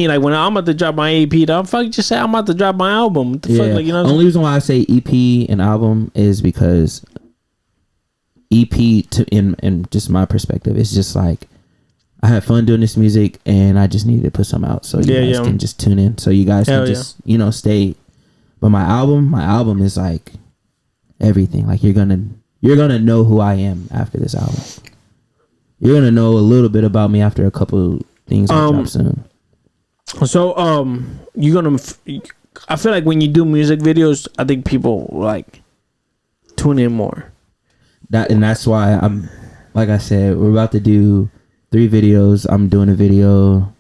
like when I'm about to drop my EP, don't fuck just say I'm about to drop my album. What the fuck? Like, you know. The only reason why I say EP and album is because EP, in just my perspective, is just like I had fun doing this music and I just needed to put some out so you guys can just tune in. So you guys can just stay. But my album is like everything. Like, you're gonna know who I am after this album. You're gonna know a little bit about me after a couple things that drop soon. So I feel like when you do music videos, I think people like tune in more. That's why I'm, like I said, we're about to do 3 videos. I'm doing a video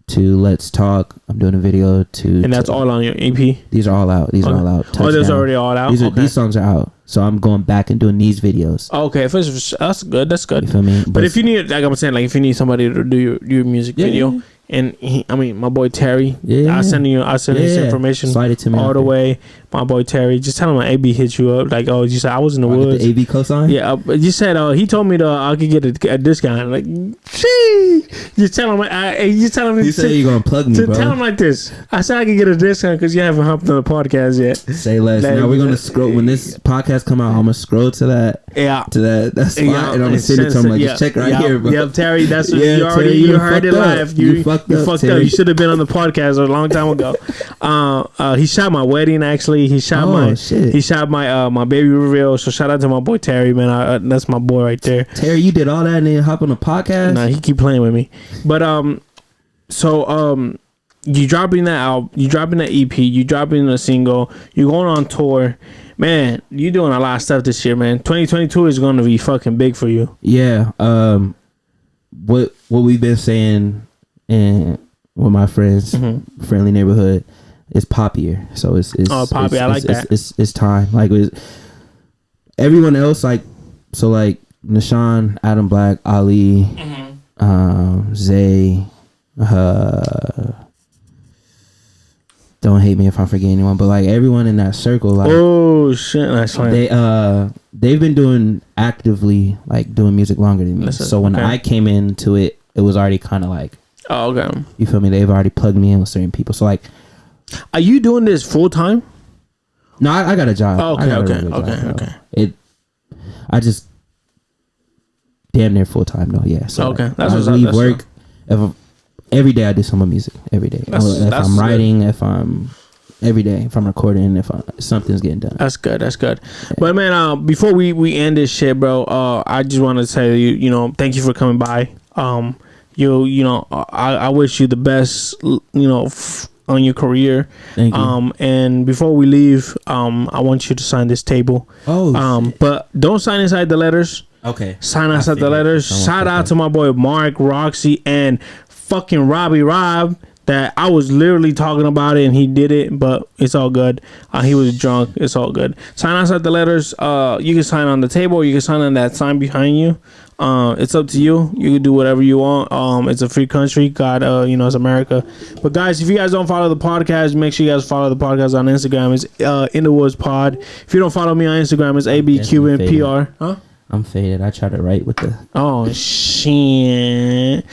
to Let's Talk. I'm doing a video to... And that's all on your EP? These are all out. These are all out. Touchdown. Oh, those are already all out? These songs are out. So I'm going back and doing these videos. Okay. That's good. That's good. You feel me? But if you need... Like I'm saying, like if you need somebody to do your music video... And my boy Terry, I'll send his information. Slide it to me all the way. My boy Terry, just tell him my AB hit you up. Like, you said I was in the woods. The AB cosign? Yeah, you said he told me I could get a discount. Like, gee, just tell him. He said you're gonna plug me, bro. Tell him like this. I said I could get a discount because you haven't hopped on the podcast yet. Say less. Now we're gonna scroll when this podcast come out. I'm gonna scroll to that. Yeah. To that spot, and I'm gonna send it to him. Like, just check right here, bro. Yeah, Terry. That's you already you heard it live. You fucked up. You should have been on the podcast a long time ago. He shot my wedding. Actually, he shot my baby reveal. So shout out to my boy Terry, man. That's my boy right there. Terry, you did all that and then hop on the podcast? Nah, he keep playing with me. But you dropping that album, you dropping the EP, you dropping the single, you going on tour. Man, you doing a lot of stuff this year, man. 2022 is going to be fucking big for you. Yeah. What we've been saying and with my friends, friendly neighborhood, is pop year. So it's poppy. I like that. It's time. Like, everyone else, like Nashawn, Adam Black, Ali, Zay, don't hate me if I forget anyone, but like everyone in that circle, like, oh shit, nice. They've been actively doing music longer than me. So when I came into it, it was already kind of like, oh, okay, you feel me? They've already plugged me in with certain people. So like, Are you doing this full time? No, I got a job. Oh, okay. I just damn near full time though. Yeah. So okay, that's what I leave work. Every day I do some music. Every day. If I'm writing, if I'm every day, if I'm recording, if something's getting done. That's good. Yeah. But man, before we end this shit, bro, I just want to say you know, thank you for coming by. You know, I wish you the best. You know. On your career. Thank you. And before we leave, I want you to sign this table. Shit. But don't sign inside the letters. Okay. Sign outside the letters. Shout out to my boy Mark, Roxy, and fucking Rob that I was literally talking about it and he did it, but it's all good. He was drunk. It's all good. Sign outside the letters. You can sign on the table or you can sign on that sign behind you. It's up to you. You can do whatever you want. It's a free country. God, you know, it's America. But guys, if you guys don't follow the podcast, make sure you guys follow the podcast on Instagram. It's In the Woods Pod. If you don't follow me on Instagram, it's ABQNPR. Huh? I'm faded. I try to write with the. Oh shit!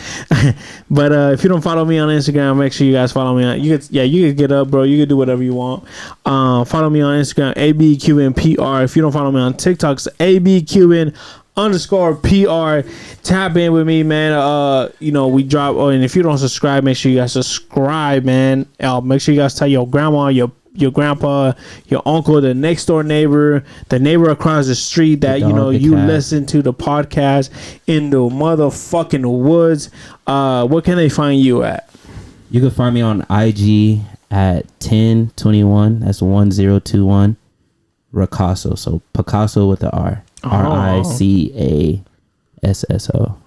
But if you don't follow me on Instagram, make sure you guys follow me on. You could get up, bro. You could do whatever you want. Follow me on Instagram, ABQNPR. If you don't follow me on TikTok, it's ABQN _PR. Tap in with me, man. You know, we drop. Oh, and if you don't subscribe, make sure you guys subscribe, man. Make sure you guys tell your grandma, your grandpa, your uncle, the next door neighbor, the neighbor across the street that you know you listen to the podcast in the motherfucking woods. Where can they find you at? You can find me on IG at 1021. That's 1021 Ricasso. So Picasso with the R. RICASSO.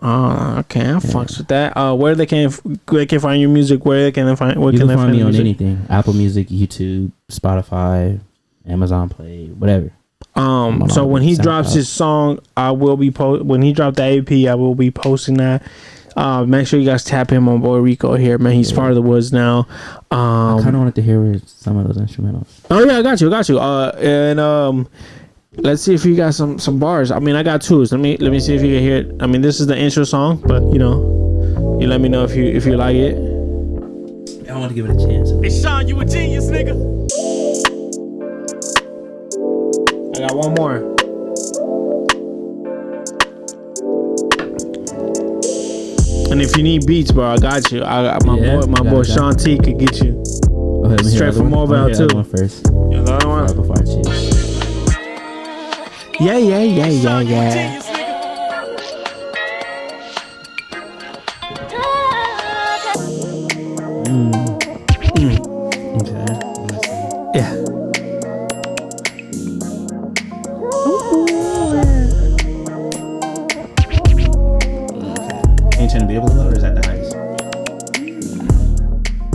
Oh, okay. I fucks with that. Where they can find your music? Where can they find? You can find me on anything: Apple Music, YouTube, Spotify, Amazon Play, whatever. So when he drops his song, I will be when he dropped the EP, I will be posting that. Make sure you guys tap him on boy Rico here, man. He's part of the Woods now. I kind of wanted to hear some of those instrumentals. Oh yeah, I got you. And let's see if you got some bars. I mean, I got twos. Let me see if you can hear it. I mean, this is the intro song, but you know, you let me know if you like it. I want to give it a chance. Hey Sean, you a genius, nigga. I got one more. And if you need beats, bro, I got you. I got my boy Sean T could get you straight from Mobile too. One first. You know the one? Before I choose. Yeah. Okay. Yeah. Can you turn the beat up a little, or is that the highest?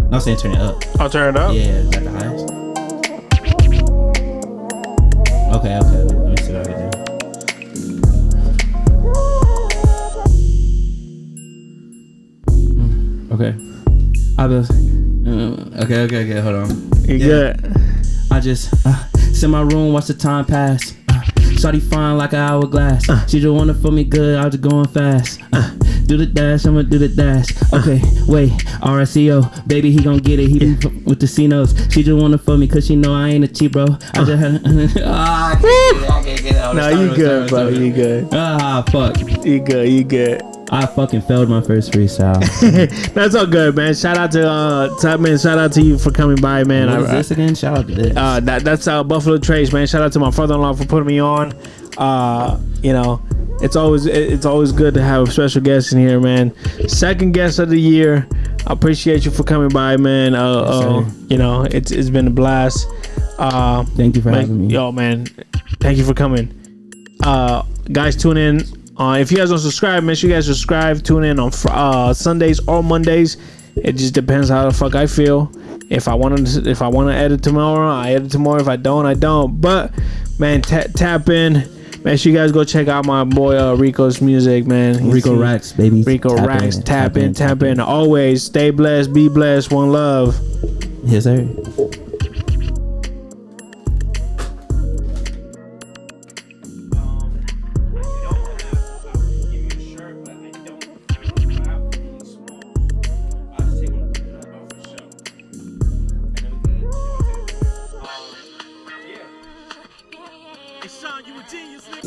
No, I'm saying turn it up. I'll turn it up. Yeah, is that the highest? Okay. Let me see what I can do. Okay. Okay. Hold on. You good? I just sit in my room, watch the time pass. Shawty fine like an hourglass. She just wanna feel me good, I was just going fast. Do the dash, I'ma do the dash. Okay, wait, RSCO, baby, he gon' get it. He be with the C-notes. She just wanna feel me cause she know I ain't a cheap bro. I just had I can't get it. No, you good, bro. You good. Fuck. You good. I fucking failed my first freestyle. That's all good, man. Shout out to Tubman. Shout out to you for coming by, man. What is this again? Shout out to this. That's Buffalo Trace, man. Shout out to my father-in-law for putting me on. You know, it's always good to have a special guest in here, man. Second guest of the year. I appreciate you for coming by, man. You know, it's been a blast. Thank you for having me. Yo, man. Thank you for coming. Guys, tune in. If you guys don't subscribe, make sure you guys subscribe. Tune in on Sundays or Mondays. It just depends how the fuck I feel. If I want to edit tomorrow, I edit tomorrow. If I don't, I don't. But man, tap in. Make sure you guys go check out my boy Rico's music, man. Rico Raccs, baby. Rico Raccs. Tap in. Always stay blessed, be blessed, one love. Yes, sir. genius, nigga.